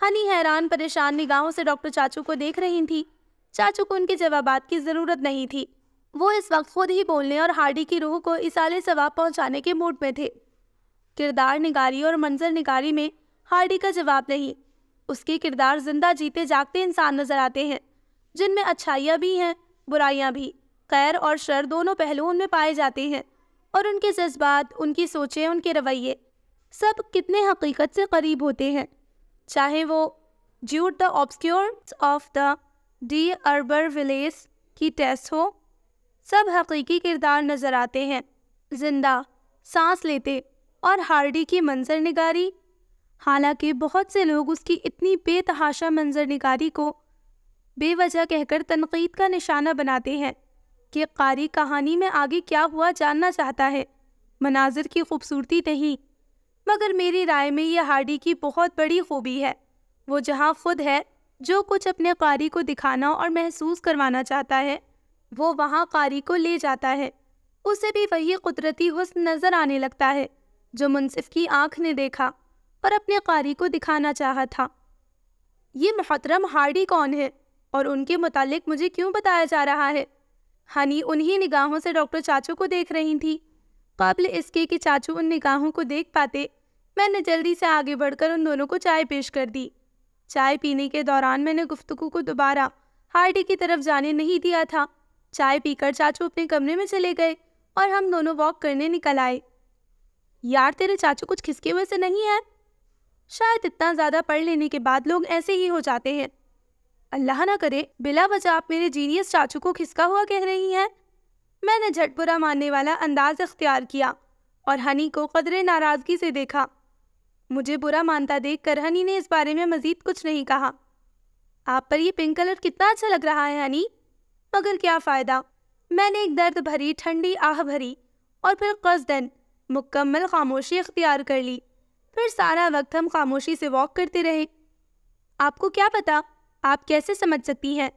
ہنی حیران پریشان نگاہوں سے ڈاکٹر چاچو کو دیکھ رہی تھی۔ چاچو کو ان کے جوابات کی ضرورت نہیں تھی، وہ اس وقت خود ہی بولنے اور ہارڈی کی روح کو اصالِ ثواب پہنچانے کے موڈ میں تھے۔ کردار نگاری اور منظر نگاری میں ہارڈی کا جواب نہیں۔ اس کے کردار زندہ جیتے جاگتے انسان نظر آتے ہیں، جن میں اچھائیاں بھی ہیں، برائیاں بھی، خیر اور شر دونوں پہلو ان میں پائے جاتے ہیں، اور ان کے جذبات، ان کی سوچیں، ان کے رویے سب کتنے حقیقت سے قریب ہوتے ہیں۔ چاہے وہ جیوڈ دا آبسکیورس آف دا ڈی اربر ولیس کی ٹیسٹ ہو، سب حقیقی کردار نظر آتے ہیں، زندہ، سانس لیتے۔ اور ہارڈی کی منظر نگاری، حالانکہ بہت سے لوگ اس کی اتنی بے تحاشا منظر نگاری کو بے وجہ کہہ کر تنقید کا نشانہ بناتے ہیں کہ قاری کہانی میں آگے کیا ہوا جاننا چاہتا ہے، مناظر کی خوبصورتی نہیں۔ مگر میری رائے میں یہ ہارڈی کی بہت بڑی خوبی ہے۔ وہ جہاں خود ہے، جو کچھ اپنے قاری کو دکھانا اور محسوس کروانا چاہتا ہے، وہ وہاں قاری کو لے جاتا ہے۔ اسے بھی وہی قدرتی حسن نظر آنے لگتا ہے جو منصف کی آنکھ نے دیکھا اور اپنے قاری کو دکھانا چاہا تھا۔ یہ محترم ہارڈی کون ہے اور ان کے متعلق مجھے کیوں بتایا جا رہا ہے؟ ہنی انہی نگاہوں سے ڈاکٹر چاچو کو دیکھ رہی تھی۔ قابل اس کے کہ چاچو ان نگاہوں کو دیکھ پاتے، میں نے جلدی سے آگے بڑھ کر ان دونوں کو چائے پیش کر دی۔ چائے پینے کے دوران میں نے گفتگو کو دوبارہ ہارڈی کی طرف جانے نہیں دیا تھا۔ چائے پی کر چاچو اپنے کمرے میں چلے گئے اور ہم دونوں واک کرنے نکل آئے۔ یار تیرے چاچو کچھ کھسکے ہوئے سے نہیں ہے؟ شاید اتنا زیادہ پڑھ لینے کے بعد لوگ ایسے ہی ہو جاتے ہیں۔ اللہ نہ کرے بلا وجہ آپ میرے جینیس چاچو کو کھسکا ہوا کہہ رہی ہیں۔ میں نے جھٹ برا ماننے والا انداز اختیار کیا اور ہنی کو قدرے ناراضگی سے دیکھا۔ مجھے برا مانتا دیکھ کر ہنی نے اس بارے میں مزید کچھ نہیں کہا۔ آپ پر یہ پنک کلر کتنا اچھا لگ رہا ہے ہنی، مگر کیا فائدہ؟ میں نے ایک درد بھری ٹھنڈی آہ بھری اور پھر قصداً مکمل خاموشی اختیار کر لی۔ پھر سارا وقت ہم خاموشی سے واک کرتے رہے۔ آپ کو کیا پتا، آپ کیسے سمجھ سکتی ہیں؟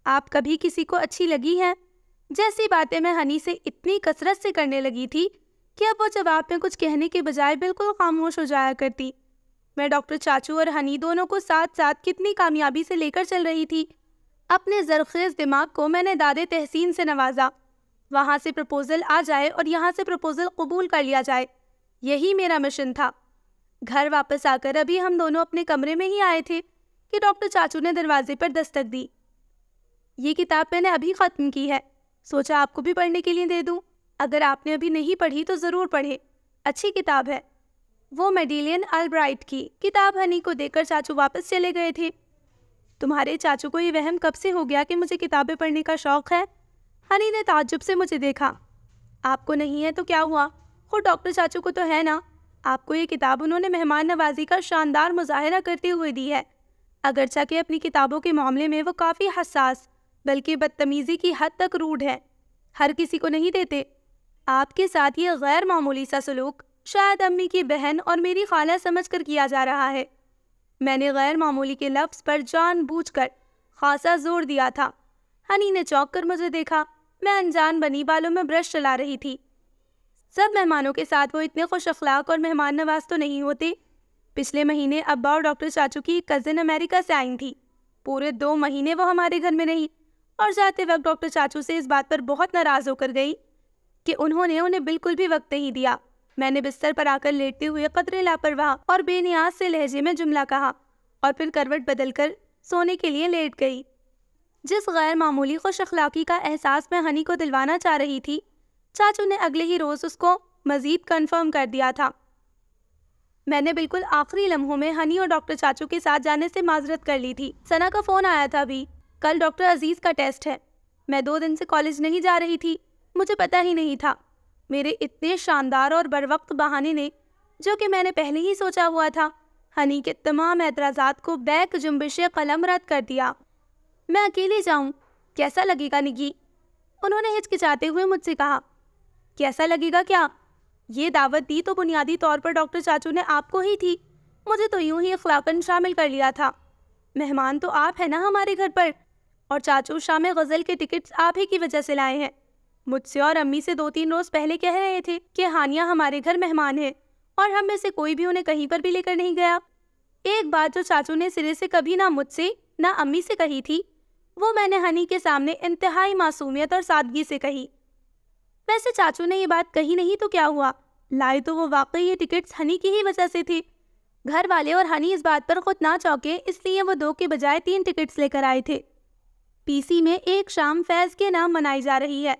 آپ کبھی کسی کو اچھی لگی ہیں؟ جیسی باتیں میں ہنی سے اتنی کثرت سے کرنے لگی تھی کہ اب وہ جواب میں کچھ کہنے کے بجائے بالکل خاموش ہو جایا کرتی۔ میں ڈاکٹر چاچو اور ہنی دونوں کو ساتھ ساتھ کتنی کامیابی سے لے کر چل رہی تھی۔ اپنے زرخیز دماغ کو میں نے دادِ تحسین سے نوازا۔ وہاں سے پرپوزل آ جائے اور یہاں سے پرپوزل قبول کر لیا جائے، یہی میرا مشن تھا۔ گھر واپس آ کر ابھی ہم دونوں اپنے کمرے میں ہی آئے تھے کہ ڈاکٹر چاچو نے دروازے پر دستک دی۔ یہ کتاب میں نے ابھی ختم کی ہے، سوچا آپ کو بھی پڑھنے کے لیے دے دوں۔ اگر آپ نے ابھی نہیں پڑھی تو ضرور پڑھے، اچھی کتاب ہے۔ وہ میڈیلین البرائٹ کی کتاب ہنی کو دے کر چاچو واپس چلے گئے تھے۔ تمہارے چاچو کو یہ وہم کب سے ہو گیا کہ مجھے کتابیں پڑھنے کا شوق ہے؟ ہنی نے تعجب سے مجھے دیکھا۔ آپ کو نہیں ہے تو کیا ہوا، خود ڈاکٹر چاچو کو تو ہے نا۔ آپ کو یہ کتاب انہوں نے مہمان نوازی کا شاندار مظاہرہ کرتے ہوئے دی ہے، اگرچہ کہ اپنی کتابوں کے معاملے میں وہ کافی حساس بلکہ بدتمیزی کی حد تک روڈ ہے، ہر کسی کو نہیں دیتے۔ آپ کے ساتھ یہ غیر معمولی سا سلوک شاید امی کی بہن اور میری خالہ سمجھ کر کیا جا رہا ہے۔ میں نے غیر معمولی کے لفظ پر جان بوجھ کر خاصا زور دیا تھا۔ ہنی نے چونک کر مجھے دیکھا۔ میں انجان بنی بالوں میں برش چلا رہی تھی۔ سب مہمانوں کے ساتھ وہ اتنے خوش اخلاق اور مہمان نواز تو نہیں ہوتے۔ پچھلے مہینے ابا اور ڈاکٹر چاچو کی ایک کزن امریکہ سے آئی تھی۔ پورے 2 مہینے وہ ہمارے گھر میں رہی اور جاتے وقت ڈاکٹر چاچو سے اس بات پر بہت ناراض ہو کر گئی کہ انہوں نے انہیں بالکل بھی وقت نہیں دیا۔ میں نے بستر پر آ کر لیٹتے ہوئے قدرے لاپرواہ اور بے نیاز سے لہجے میں جملہ کہا اور پھر کروٹ بدل کر سونے کے لیے لیٹ گئی۔ جس غیر معمولی خوش اخلاقی کا احساس میں ہنی کو دلوانا چاہ رہی تھی، چاچو نے اگلے ہی روز اس کو مزید کنفرم کر دیا تھا۔ میں نے بالکل آخری لمحوں میں ہنی اور ڈاکٹر چاچو کے ساتھ جانے سے معذرت کر لی تھی۔ ثنا کا فون آیا تھا بھی، کل ڈاکٹر عزیز کا ٹیسٹ ہے۔ میں 2 دن سے کالج نہیں جا رہی تھی، مجھے پتہ ہی نہیں تھا۔ میرے اتنے شاندار اور بروقت بہانے نے، جو کہ میں نے پہلے ہی سوچا ہوا تھا، ہنی کے تمام اعتراضات کو بیک جنبش قلم رد کر دیا۔ میں اکیلی جاؤں، کیسا لگے گا نگی؟ انہوں نے ہچکچاتے ہوئے مجھ سے کہا۔ کیسا لگے گا کیا؟ یہ دعوت دی تو بنیادی طور پر ڈاکٹر چاچو نے آپ کو ہی تھی، مجھے تو یوں ہی اخلاقاً شامل کر لیا تھا۔ مہمان تو آپ ہیں نا ہمارے گھر پر، اور چاچو شام غزل کے ٹکٹس آپ ہی کی وجہ سے لائے ہیں۔ مجھ سے اور امی سے 2-3 روز پہلے کہہ رہے تھے کہ ہانیہ ہمارے گھر مہمان ہے اور ہم میں سے کوئی بھی انہیں کہیں پر بھی لے کر نہیں گیا۔ ایک بات جو چاچو نے سرے سے کبھی نہ مجھ سے نہ امی سے کہی تھی، وہ میں نے ہنی کے سامنے انتہائی معصومیت اور سادگی سے کہی۔ ویسے چاچو نے یہ بات کہی نہیں تو کیا ہوا، لائے تو وہ واقعی یہ ٹکٹس ہنی کی ہی وجہ سے تھے۔ گھر والے اور ہنی اس بات پر خود نہ چونکے، اس لیے وہ 2 کے بجائے 3 ٹکٹس لے کر آئے تھے۔ پی سی میں ایک شام فیض کے نام منائی جا رہی ہے۔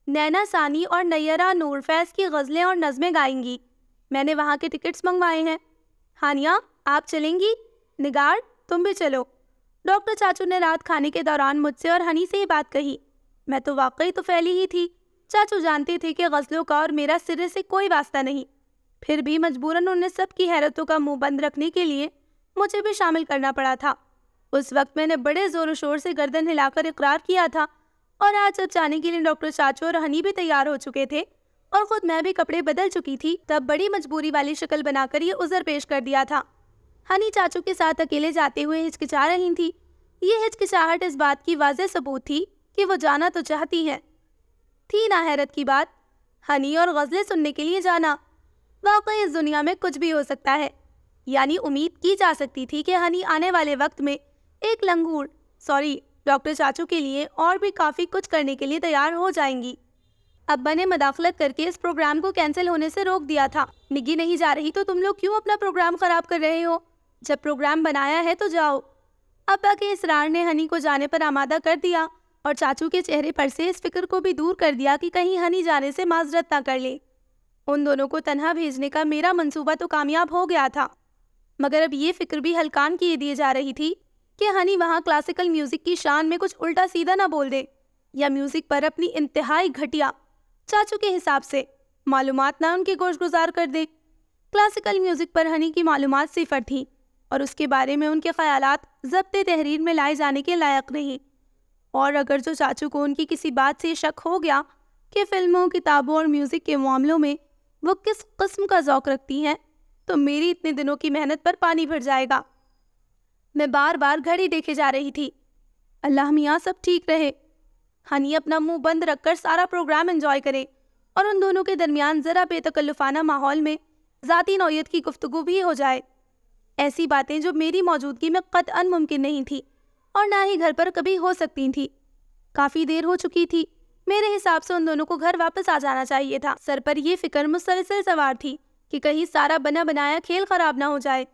نینا ثانی اور نیرہ نور فیض کی غزلیں اور نظمیں گائیں گی۔ میں نے وہاں کے ٹکٹس منگوائے ہیں۔ ہانیہ آپ چلیں گی؟ نگار تم بھی چلو۔ ڈاکٹر چاچو نے رات کھانے کے دوران مجھ سے اور ہنی سے یہ بات کہی۔ میں تو واقعی تو پھیلی ہی تھی۔ چاچو جانتے تھے کہ غزلوں کا اور میرا سرے سے کوئی واسطہ نہیں، پھر بھی مجبوراً انہیں سب کی حیرتوں کا منہ بند رکھنے کے لیے مجھے بھی شامل کرنا پڑا تھا۔ اس وقت میں نے بڑے زور و شور سے گردن ہلا کر اقرار کیا تھا، اور آج جب جانے کے لیے ڈاکٹر چاچو اور ہنی بھی تیار ہو چکے تھے اور خود میں بھی کپڑے بدل چکی تھی، تب بڑی مجبوری والی شکل بنا کر یہ عذر پیش کر دیا تھا۔ ہنی چاچو کے ساتھ اکیلے جاتے ہوئے ہچکچا رہی تھی۔ یہ ہچکچاہٹ اس بات کی واضح ثبوت تھی کہ وہ جانا تو چاہتی ہیں۔ تھی نہ حیرت کی بات، ہنی اور غزلیں سننے کے لیے جانا۔ واقعی اس دنیا میں کچھ بھی ہو سکتا ہے، یعنی امید کی جا سکتی تھی کہ ہنی آنے والے وقت میں ایک لنگور ڈاکٹر چاچو کے لیے اور بھی کافی کچھ کرنے کے لیے تیار ہو جائیں گی۔ ابا نے مداخلت کر کے اس پروگرام کو کینسل ہونے سے روک دیا تھا۔ نگی نہیں جا رہی تو تم لوگ کیوں اپنا پروگرام خراب کر رہے ہو؟ جب پروگرام بنایا ہے تو جاؤ۔ ابا کے اصرار نے ہنی کو جانے پر آمادہ کر دیا اور چاچو کے چہرے پر سے اس فکر کو بھی دور کر دیا کہ کہیں ہنی جانے سے معذرت نہ کر لے۔ ان دونوں کو تنہا بھیجنے کا میرا منصوبہ تو کامیاب ہو گیا تھا، مگر اب یہ فکر بھی ہلکان کیے دیے جا رہی تھی کہ ہنی وہاں کلاسیکل میوزک کی شان میں کچھ الٹا سیدھا نہ بول دے، یا میوزک پر اپنی انتہائی گھٹیا چاچو کے حساب سے معلومات نہ ان کے گوش گزار کر دے۔ کلاسیکل میوزک پر ہنی کی معلومات صفر تھی اور اس کے بارے میں ان کے خیالات ضبط تحریر میں لائے جانے کے لائق نہیں، اور اگر جو چاچو کو ان کی کسی بات سے شک ہو گیا کہ فلموں، کتابوں اور میوزک کے معاملوں میں وہ کس قسم کا ذوق رکھتی ہیں، تو میری اتنے دنوں کی محنت پر پانی پھر جائے گا۔ میں بار بار گھڑی دیکھے جا رہی تھی۔ اللہ میاں سب ٹھیک رہے، ہنی اپنا منہ بند رکھ کر سارا پروگرام انجوائے کرے اور ان دونوں کے درمیان ذرا بے تکلفانہ ماحول میں ذاتی نوعیت کی گفتگو بھی ہو جائے۔ ایسی باتیں جو میری موجودگی میں قطعاً ممکن نہیں تھی اور نہ ہی گھر پر کبھی ہو سکتی تھی۔ کافی دیر ہو چکی تھی، میرے حساب سے ان دونوں کو گھر واپس آ جانا چاہیے تھا۔ سر پر یہ فکر مسلسل سوار تھی کہ کہیں سارا بنا بنایا کھیل خراب نہ ہو جائے۔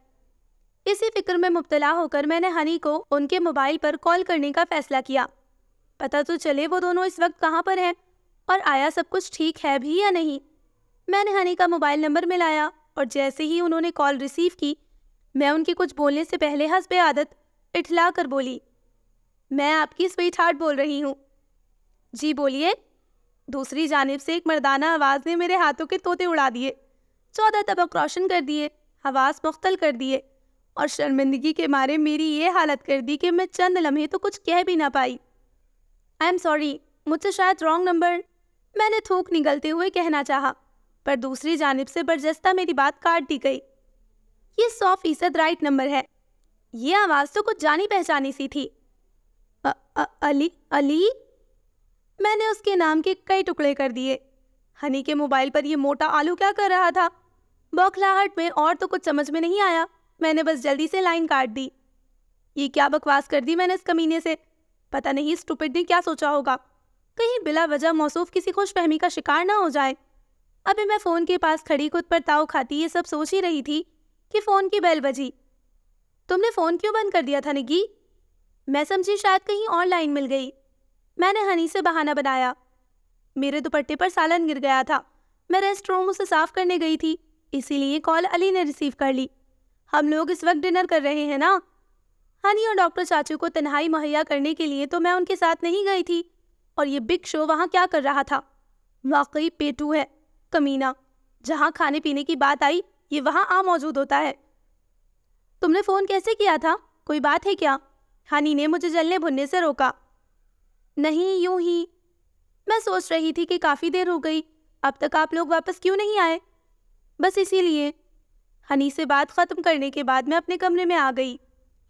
اسی فکر میں مبتلا ہو کر میں نے ہنی کو ان کے موبائل پر کال کرنے کا فیصلہ کیا، پتہ تو چلے وہ دونوں اس وقت کہاں پر ہیں اور آیا سب کچھ ٹھیک ہے بھی یا نہیں۔ میں نے ہنی کا موبائل نمبر ملایا اور جیسے ہی انہوں نے کال ریسیو کی، میں ان کے کچھ بولنے سے پہلے حسب عادت اٹھلا کر بولی، میں آپ کی سویٹ ہارٹ بول رہی ہوں۔ جی بولیے۔ دوسری جانب سے ایک مردانہ آواز نے میرے ہاتھوں کے طوطے اڑا دیے، 14 طبق روشن کر دیے، حواس مختل کر دیے اور شرمندگی کے مارے میری یہ حالت کر دی کہ میں چند لمحے تو کچھ کہہ بھی نہ پائی۔ آئی ایم سوری، مجھ سے شاید رانگ نمبر، میں نے تھوک نگلتے ہوئے کہنا چاہا، پر دوسری جانب سے برجستہ میری بات کاٹ دی گئی۔ یہ 100% رائٹ نمبر ہے۔ یہ آواز تو کچھ جانی پہچانی سی تھی۔ علی؟ میں نے اس کے نام کے کئی ٹکڑے کر دیے۔ ہنی کے موبائل پر یہ موٹا آلو کیا کر رہا تھا؟ بوکھلاہٹ میں اور تو کچھ سمجھ میں نہیں آیا، میں نے بس جلدی سے لائن کاٹ دی۔ یہ کیا بکواس کر دی میں نے اس کمینے سے؟ پتہ نہیں اسٹوپڈ نے کیا سوچا ہوگا، کہیں بلا وجہ موصوف کسی خوش فہمی کا شکار نہ ہو جائے۔ ابھی میں فون کے پاس کھڑی خود پر تاؤ کھاتی یہ سب سوچ ہی رہی تھی کہ فون کی بیل بجی۔ تم نے فون کیوں بند کر دیا تھا نگی؟ میں سمجھی شاید کہیں آن لائن مل گئی۔ میں نے ہنی سے بہانہ بنایا، میرے دوپٹے پر سالن گر گیا تھا، میں ریسٹ روم اسے صاف کرنے گئی تھی، اسی لیے کال علی نے ریسیو کر لی۔ ہم لوگ اس وقت ڈنر کر رہے ہیں نا؟ ہنی اور ڈاکٹر چاچو کو تنہائی مہیا کرنے کے لیے تو میں ان کے ساتھ نہیں گئی تھی، اور یہ بگ شو وہاں کیا کر رہا تھا؟ واقعی پیٹو ہے، کمینہ، جہاں کھانے پینے کی بات آئی یہ وہاں موجود ہوتا ہے۔ تم نے فون کیسے کیا تھا؟ کوئی بات ہے کیا؟ ہنی نے مجھے جلنے بھننے سے روکا۔ نہیں، یوں ہی۔ میں سوچ رہی تھی کہ کافی دیر ہو گئی، اب تک آپ لوگ واپس کیوں نہیں آئے؟ بس اسی لیے۔ ہنی سے بات ختم کرنے کے بعد میں اپنے کمرے میں آ گئی۔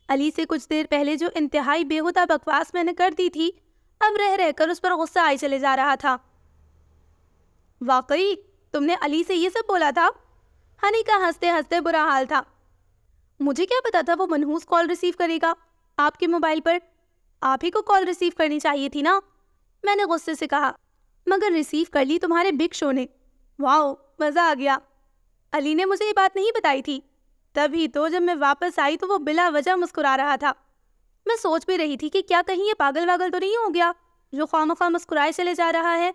علی سے کچھ دیر پہلے جو انتہائی بیہودہ بکواس میں نے کر دی تھی، اب رہ رہ کر اس پر غصہ آئی چلے جا رہا تھا۔ واقعی تم نے علی سے یہ سب بولا تھا؟ ہنی کا ہنستے ہنستے برا حال تھا۔ مجھے کیا پتا تھا وہ منحوس کال ریسیو کرے گا آپ کے موبائل پر؟ آپ ہی کو کال ریسیو کرنی چاہیے تھی نا، میں نے غصے سے کہا، مگر ریسیو کر لی تمہارے بگ شو نے۔ واؤ، مزہ آ گیا۔ علی نے مجھے یہ بات نہیں بتائی تھی، تبھی تو جب میں واپس آئی تو وہ بلا وجہ مسکرا رہا تھا۔ میں سوچ بھی رہی تھی کہ کیا کہیں یہ پاگل واگل تو نہیں ہو گیا جو خواہ مخواہ مسکرائے چلے جا رہا ہے۔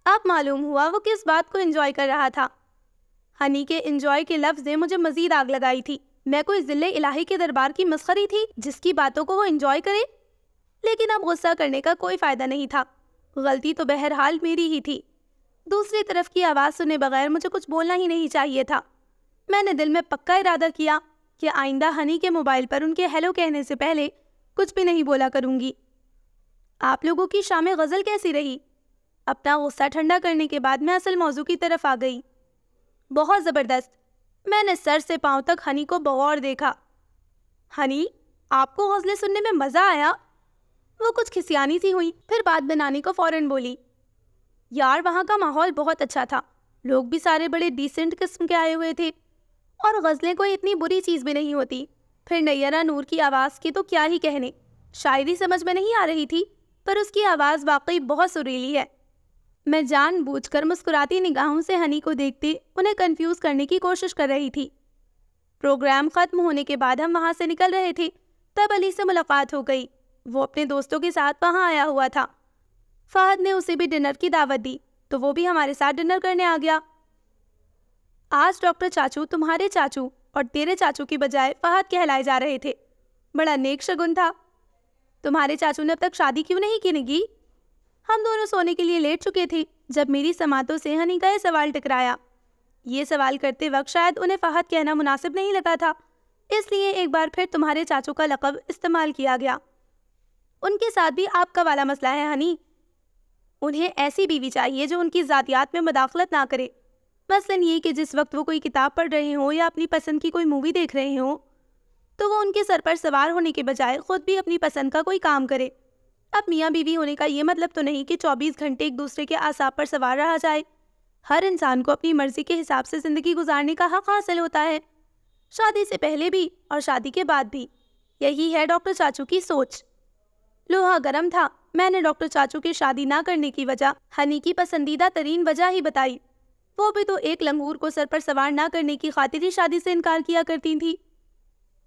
اب معلوم ہوا وہ کس بات کو انجوائے کر رہا تھا۔ ہنی کے انجوائے کے لفظ نے مجھے مزید آگ لگائی تھی۔ میں کوئی ذل الہی کے دربار کی مسخری تھی جس کی باتوں کو وہ انجوائے کرے؟ لیکن اب غصہ کرنے کا کوئی فائدہ نہیں تھا، غلطی تو بہرحال میری ہی تھی۔ دوسری طرف کی آواز سنے بغیر مجھے کچھ بولنا ہی نہیں چاہیے تھا۔ میں نے دل میں پکا ارادہ کیا کہ آئندہ ہنی کے موبائل پر ان کے ہیلو کہنے سے پہلے کچھ بھی نہیں بولا کروں گی۔ آپ لوگوں کی شام غزل کیسی رہی؟ اپنا غصہ ٹھنڈا کرنے کے بعد میں اصل موضوع کی طرف آ گئی۔ بہت زبردست۔ میں نے سر سے پاؤں تک ہنی کو بغور دیکھا۔ ہنی، آپ کو غزلیں سننے میں مزہ آیا؟ وہ کچھ کھسیانی سی ہوئی، پھر بات بنانے کو فوراً بولی، یار وہاں کا ماحول بہت اچھا تھا، لوگ بھی سارے بڑے ڈیسنٹ قسم کے آئے ہوئے تھے، اور غزلیں کوئی اتنی بری چیز بھی نہیں ہوتی۔ پھر نیرہ نور کی آواز کی تو کیا ہی کہنے، شاعری سمجھ میں نہیں آ رہی تھی، پر اس کی آواز واقعی بہت سریلی ہے۔ میں جان بوجھ کر مسکراتی نگاہوں سے ہنی کو دیکھتے انہیں کنفیوز کرنے کی کوشش کر رہی تھی۔ پروگرام ختم ہونے کے بعد ہم وہاں سے نکل رہے تھے، تب علی سے ملاقات ہو گئی۔ وہ اپنے دوستوں کے ساتھ وہاں آیا ہوا تھا۔ فہد نے اسے بھی ڈنر کی دعوت دی تو وہ بھی ہمارے ساتھ ڈنر کرنے آ گیا۔ آج ڈاکٹر چاچو تمہارے چاچو اور تیرے چاچو کی بجائے فہد کہلائے جا رہے تھے۔ بڑا نیک شگن تھا۔ تمہارے چاچو نے اب تک شادی کیوں نہیں کی نگی؟ ہم دونوں سونے کے لیے لیٹ چکے تھے جب میری سماعتوں سے ہنی کا یہ سوال ٹکرایا۔ یہ سوال کرتے وقت شاید انہیں فہد کہنا مناسب نہیں لگا تھا، اس لیے ایک بار پھر تمہارے چاچو کا لقب استعمال کیا گیا۔ ان کے ساتھ بھی آپ کا والا مسئلہ ہے ہنی۔ انہیں ایسی بیوی چاہیے جو ان کی ذاتیات میں مداخلت نہ کرے۔ مثلاً یہ کہ جس وقت وہ کوئی کتاب پڑھ رہے ہوں یا اپنی پسند کی کوئی مووی دیکھ رہے ہوں تو وہ ان کے سر پر سوار ہونے کے بجائے خود بھی اپنی پسند کا کوئی کام کرے۔ اب میاں بیوی ہونے کا یہ مطلب تو نہیں کہ 24 گھنٹے ایک دوسرے کے اعصاب پر سوار رہا جائے۔ ہر انسان کو اپنی مرضی کے حساب سے زندگی گزارنے کا حق حاصل ہوتا ہے، شادی سے پہلے بھی اور شادی کے بعد بھی۔ یہی ہے ڈاکٹر چاچو کی سوچ۔ لوہا گرم تھا۔ میں نے ڈاکٹر چاچو کی شادی نہ کرنے کی وجہ ہنی کی پسندیدہ ترین وجہ ہی بتائی۔ وہ بھی تو ایک لنگور کو سر پر سوار نہ کرنے کی خاطر ہی شادی سے انکار کیا کرتی تھی۔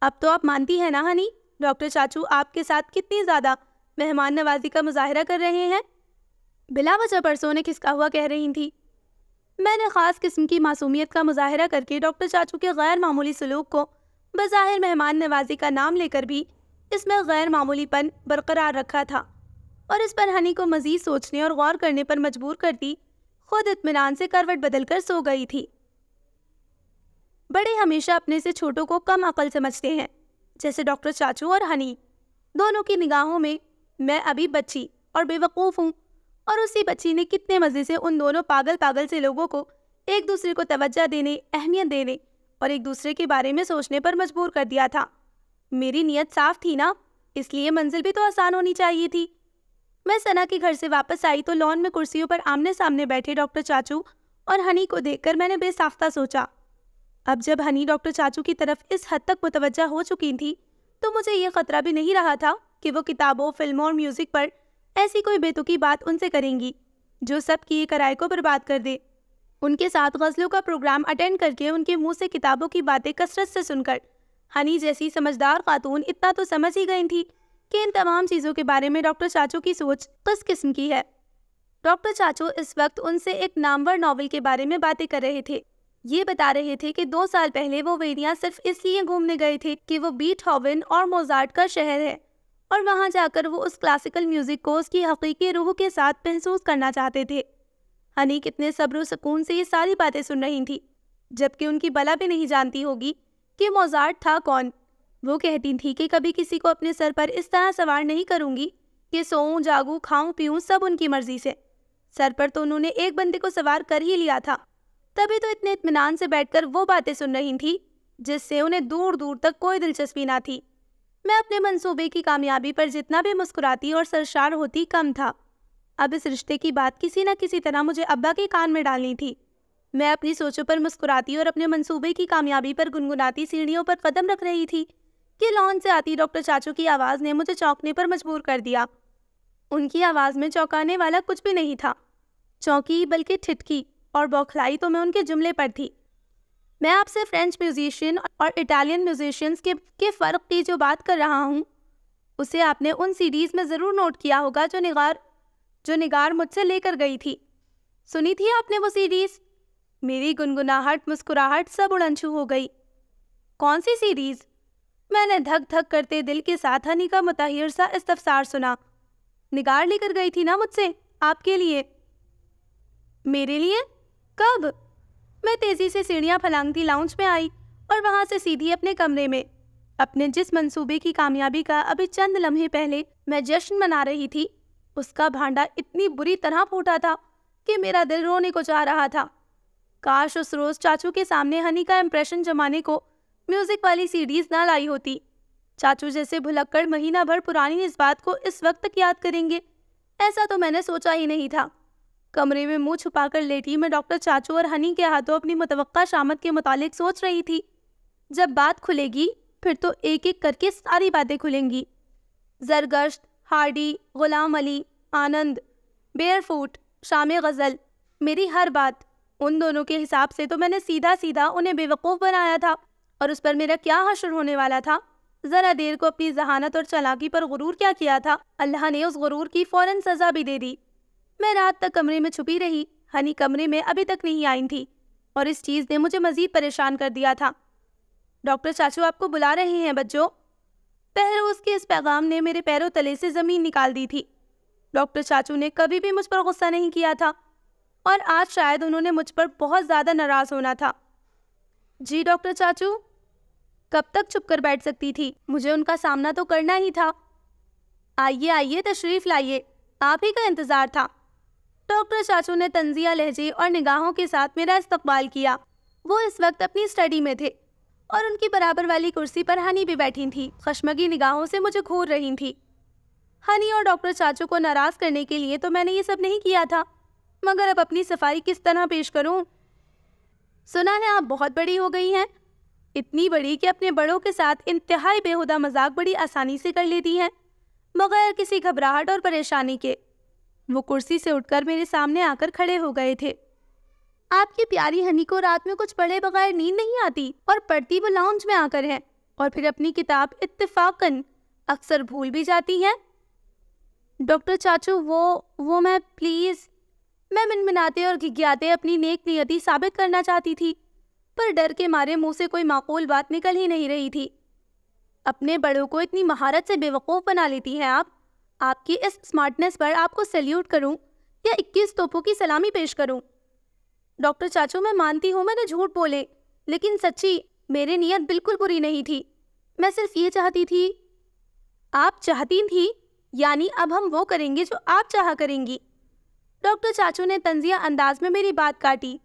اب تو آپ مانتی ہیں نا ہنی، ڈاکٹر چاچو آپ کے ساتھ کتنی زیادہ مہمان نوازی کا مظاہرہ کر رہے ہیں؟ بلا وجہ پرسوں نے کھسکا ہوا کہہ رہی تھی۔ میں نے خاص قسم کی معصومیت کا مظاہرہ کر کے ڈاکٹر چاچو کے غیر معمولی سلوک کو بظاہر مہمان نوازی کا نام لے کر بھی اس میں غیر معمولی پن برقرار رکھا تھا، اور اس پر ہنی کو مزید سوچنے اور غور کرنے پر مجبور کرتی خود اطمینان سے کروٹ بدل کر سو گئی تھی۔ بڑے ہمیشہ اپنے سے چھوٹوں کو کم عقل سمجھتے ہیں، جیسے ڈاکٹر چاچو اور ہنی۔ دونوں کی نگاہوں میں میں ابھی بچی اور بے وقوف ہوں، اور اسی بچی نے کتنے مزے سے ان دونوں پاگل سے لوگوں کو ایک دوسرے کو توجہ دینے، اہمیت دینے اور ایک دوسرے کے بارے میں سوچنے پر مجبور کر دیا تھا۔ میری نیت صاف تھی نا، اس لیے منزل بھی تو آسان ہونی چاہیے تھی۔ میں ثنا کے گھر سے واپس آئی تو لان میں کرسیوں پر آمنے سامنے بیٹھے ڈاکٹر چاچو اور ہنی کو دیکھ کر میں نے بے ساختہ سوچا۔ اب جب ہنی ڈاکٹر چاچو کی طرف اس حد تک متوجہ ہو چکی تھی تو مجھے یہ خطرہ بھی نہیں رہا تھا کہ وہ کتابوں، فلموں اور میوزک پر ایسی کوئی بے تکی بات ان سے کریں گی جو سب کی ایک رائے کو برباد کر دے۔ ان کے ساتھ غزلوں کا پروگرام اٹینڈ کر کے ان کے منہ سے کتابوں کی باتیں کثرت سے سن کر ہنی جیسی سمجھدار خاتون اتنا تو سمجھ ہی گئی تھی کہ ان تمام چیزوں کے بارے میں ڈاکٹر چاچو کی سوچ کس قسم کی ہے۔ ڈاکٹر چاچو اس وقت ان سے ایک نامور ناول کے بارے میں باتیں کر رہے تھے۔ یہ بتا رہے تھے کہ 2 سال پہلے وہ وینیا صرف اس لیے گھومنے گئے تھے کہ وہ بیٹ ہوون اور موزارٹ کا شہر ہے، اور وہاں جا کر وہ اس کلاسیکل میوزک کو اس کی حقیقی روح کے ساتھ محسوس کرنا چاہتے تھے۔ ہنی کتنے صبر و سکون سے یہ ساری باتیں سن رہی تھی، جبکہ ان کی بلا بھی نہیں جانتی ہوگی کہ موزارٹ تھا کون۔ وہ کہتی تھی کہ کبھی کسی کو اپنے سر پر اس طرح سوار نہیں کروں گی کہ سوؤں، جاگوں، کھاؤں، پیوں، سب ان کی مرضی سے۔ سر پر تو انہوں نے ایک بندے کو سوار کر ہی لیا تھا، تبھی تو اتنے اطمینان سے بیٹھ کر وہ باتیں سن رہی تھی جس سے انہیں دور دور تک کوئی دلچسپی نہ تھی۔ میں اپنے منصوبے کی کامیابی پر جتنا بھی مسکراتی اور سرشار ہوتی کم تھا۔ اب اس رشتے کی بات کسی نہ کسی طرح مجھے ابا کے کان میں ڈالنی تھی۔ میں اپنی سوچوں پر مسکراتی اور اپنے منصوبے کی کامیابی پر گنگناتی سیڑھیوں پر قدم رکھ رہی تھی کہ لان سے آتی ڈاکٹر چاچو کی آواز نے مجھے چونکنے پر مجبور کر دیا۔ ان کی آواز میں چونکانے والا کچھ بھی نہیں تھا، چونکی بلکہ ٹھٹکی اور بوکھلائی تو میں ان کے جملے پر تھی۔ میں آپ سے فرینچ میوزیشین اور اٹالین میوزیشینز کے فرق کی جو بات کر رہا ہوں اسے آپ نے ان سیڈیز میں ضرور نوٹ کیا ہوگا جو نگار مجھ سے لے کر گئی تھی۔ سنی تھی آپ نے وہ سیڈیز؟ میری گنگناہٹ، مسکراہٹ سب اڑنچھو ہو گئی۔ کون سی سیڈیز؟ میں نے دھک دھک کرتے دل کے ساتھ ہنی کا متحیر سا استفسار سنا۔ نگار لے کر گئی تھی نا مجھ سے، آپ کے لیے۔ میرے لیے؟ کب؟ میں تیزی سے سیڑھیاں پھلانگتی لاؤنج میں آئی اور وہاں سے سیدھی اپنے کمرے میں۔ اپنے جس منصوبے کی کامیابی کا ابھی چند لمحے پہلے میں جشن منا رہی تھی، اس کا بھانڈا اتنی بری طرح پھوٹا تھا کہ میرا دل رونے کو چاہ رہا تھا۔ کاش اس روز چاچو کے سامنے ہنی کا امپریشن جمانے کو میوزک والی سیڈیز نہ لائی ہوتی۔ چاچو جیسے بھلکڑ مہینہ بھر پرانی اس بات کو اس وقت تک یاد کریں گے، ایسا تو میں نے سوچا ہی نہیں تھا۔ کمرے میں منہ چھپا کر لیٹی میں ڈاکٹر چاچو اور ہنی کے ہاتھوں اپنی متوقع شامت کے متعلق سوچ رہی تھی۔ جب بات کھلے گی پھر تو ایک ایک کر کے ساری باتیں کھلیں گی۔ زرگشت، ہارڈی، غلام علی، آنند، بیئر فوٹ، شام غزل، میری ہر بات ان دونوں کے حساب سے تو میں نے سیدھا انہیں بے وقوف بنایا تھا، اور اس پر میرا کیا حشر ہونے والا تھا؟ ذرا دیر کو اپنی ذہانت اور چالاکی پر غرور کیا کیا تھا، اللہ نے اس غرور کی فوراً سزا بھی دے دی۔ میں رات تک کمرے میں چھپی رہی۔ ہنی کمرے میں ابھی تک نہیں آئی تھی اور اس چیز نے مجھے مزید پریشان کر دیا تھا۔ ڈاکٹر چاچو آپ کو بلا رہے ہیں بچوں۔ پہلوز کے اس پیغام نے میرے پیروں تلے سے زمین نکال دی تھی۔ ڈاکٹر چاچو نے کبھی بھی مجھ پر غصہ نہیں کیا تھا اور آج شاید انہوں نے مجھ پر بہت زیادہ ناراض ہونا تھا۔ جی ڈاکٹر چاچو۔ کب تک چھپ کر بیٹھ سکتی تھی؟ مجھے ان کا سامنا تو کرنا ہی تھا۔ آئیے آئیے، تشریف لائیے، آپ ہی کا انتظار تھا۔ ڈاکٹر چاچو نے طنزیہ لہجے اور نگاہوں کے ساتھ میرا استقبال کیا۔ وہ اس وقت اپنی اسٹڈی میں تھے اور ان کی برابر والی کرسی پر ہنی بھی بیٹھی تھی، خشمگی نگاہوں سے مجھے گھور رہی تھی۔ ہنی اور ڈاکٹر چاچو کو ناراض کرنے کے لیے تو میں نے یہ سب نہیں کیا تھا، مگر اب اپنی صفائی کس طرح پیش کروں؟ سنا ہے آپ بہت بڑی ہو گئی ہیں، اتنی بڑی کہ اپنے بڑوں کے ساتھ انتہائی بےہودہ مذاق بڑی آسانی سے کر لیتی ہیں، بغیر کسی گھبراہٹ اور پریشانی کے۔ وہ کرسی سے اٹھ کر میرے سامنے آ کر کھڑے ہو گئے تھے۔ آپ کی پیاری ہنی کو رات میں کچھ پڑھے بغیر نیند نہیں آتی اور پڑھتی وہ لاؤنج میں آ کر ہے اور پھر اپنی کتاب اتفاقاً اکثر بھول بھی جاتی ہے۔ ڈاکٹر چاچو وہ میں پلیز، میں منمناتے اور گھگیاتے اپنی نیک نیتی ثابت کرنا چاہتی تھی، پر ڈر کے مارے منہ سے کوئی معقول بات نکل ہی نہیں رہی تھی۔ اپنے بڑوں کو اتنی مہارت سے بے وقوف بنا لیتی ہیں آپ کی اس سمارٹنس پر آپ کو سیلیوٹ کروں یا 21 توپوں کی سلامی پیش کروں؟ ڈاکٹر چاچو میں مانتی ہوں میں نے جھوٹ بولے، لیکن سچی میری نیت بالکل بری نہیں تھی، میں صرف یہ چاہتی تھی۔ آپ چاہتی تھی؟ یعنی اب ہم وہ کریں گے جو آپ چاہا کریں گی۔ ڈاکٹر چاچو نے طنزیہ انداز میں میری بات کاٹی،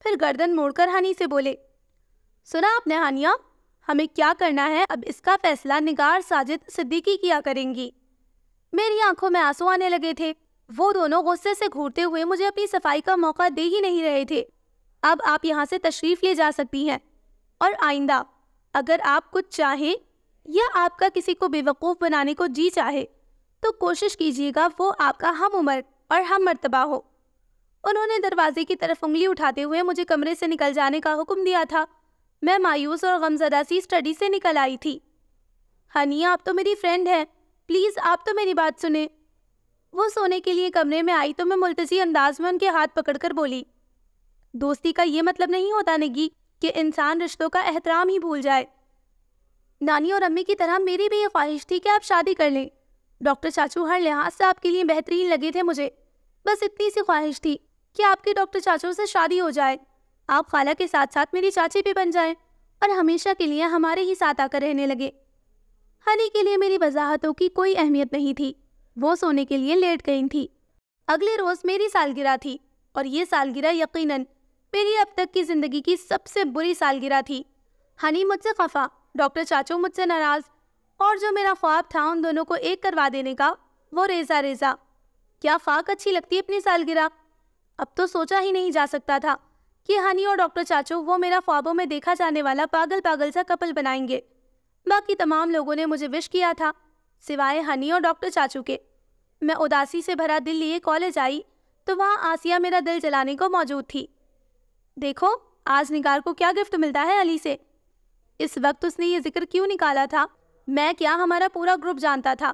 پھر گردن موڑ کر ہنی سے بولے، سنا آپ نے ہانیہ، ہمیں کیا کرنا ہے اب اس کا فیصلہ نگار ساجد صدیقی کیا کریں گی۔ میری آنکھوں میں آنسو آنے لگے تھے۔ وہ دونوں غصے سے گھورتے ہوئے مجھے اپنی صفائی کا موقع دے ہی نہیں رہے تھے۔ اب آپ یہاں سے تشریف لے جا سکتی ہیں، اور آئندہ اگر آپ کچھ چاہیں یا آپ کا کسی کو بے وقوف بنانے کو جی چاہے تو کوشش کیجیے گا وہ آپ کا ہم عمر اور ہم مرتبہ ہو۔ انہوں نے دروازے کی طرف انگلی اٹھاتے ہوئے مجھے کمرے سے نکل جانے کا حکم دیا تھا۔ میں مایوس اور غمزدہ سی اسٹڈی سے نکل آئی تھی۔ ہنی آپ تو میری فرینڈ ہے، پلیز آپ تو میری بات سنیں۔ وہ سونے کے لیے کمرے میں آئی تو میں ملتجی انداز میں ان کے ہاتھ پکڑ کر بولی، دوستی کا یہ مطلب نہیں ہوتا نگی کہ انسان رشتوں کا احترام ہی بھول جائے۔ نانی اور امی کی طرح میری بھی یہ خواہش تھی کہ آپ شادی کر لیں۔ ڈاکٹر چاچو ہر لحاظ سے آپ کے لیے بہترین لگے تھے مجھے، بس اتنی سی خواہش تھی کہ آپ کی ڈاکٹر چاچو سے شادی ہو جائے، آپ خالہ کے ساتھ ساتھ میری چاچی بھی بن جائیں اور ہمیشہ کے لیے ہمارے ہی ساتھ آ کر رہنے لگے۔ ہنی کے لیے میری وضاحتوں کی کوئی اہمیت نہیں تھی، وہ سونے کے لیے لیٹ گئی تھی۔ اگلے روز میری سالگرہ تھی اور یہ سالگرہ یقیناً میری اب تک کی زندگی کی سب سے بری سالگرہ تھی۔ ہنی مجھ سے خفا، ڈاکٹر چاچو مجھ سے ناراض، اور جو میرا خواب تھا ان دونوں کو ایک کروا دینے کا، وہ ریزہ ریزہ۔ کیا خاک اچھی لگتی اپنی سالگرہ؟ اب تو سوچا ہی نہیں جا سکتا تھا کہ ہنی اور ڈاکٹر چاچو وہ میرا خوابوں میں دیکھا جانے والا پاگل پاگل سا کپل بنائیں گے۔ باقی تمام لوگوں نے مجھے وش کیا تھا سوائے ہنی اور ڈاکٹر چاچو کے۔ میں اداسی سے بھرا دل لیے کالج آئی تو وہاں آسیہ میرا دل جلانے کو موجود تھی۔ دیکھو آج نگار کو کیا گفٹ ملتا ہے علی سے۔ اس وقت اس نے یہ ذکر کیوں نکالا تھا؟ میں کیا ہمارا پورا گروپ جانتا تھا۔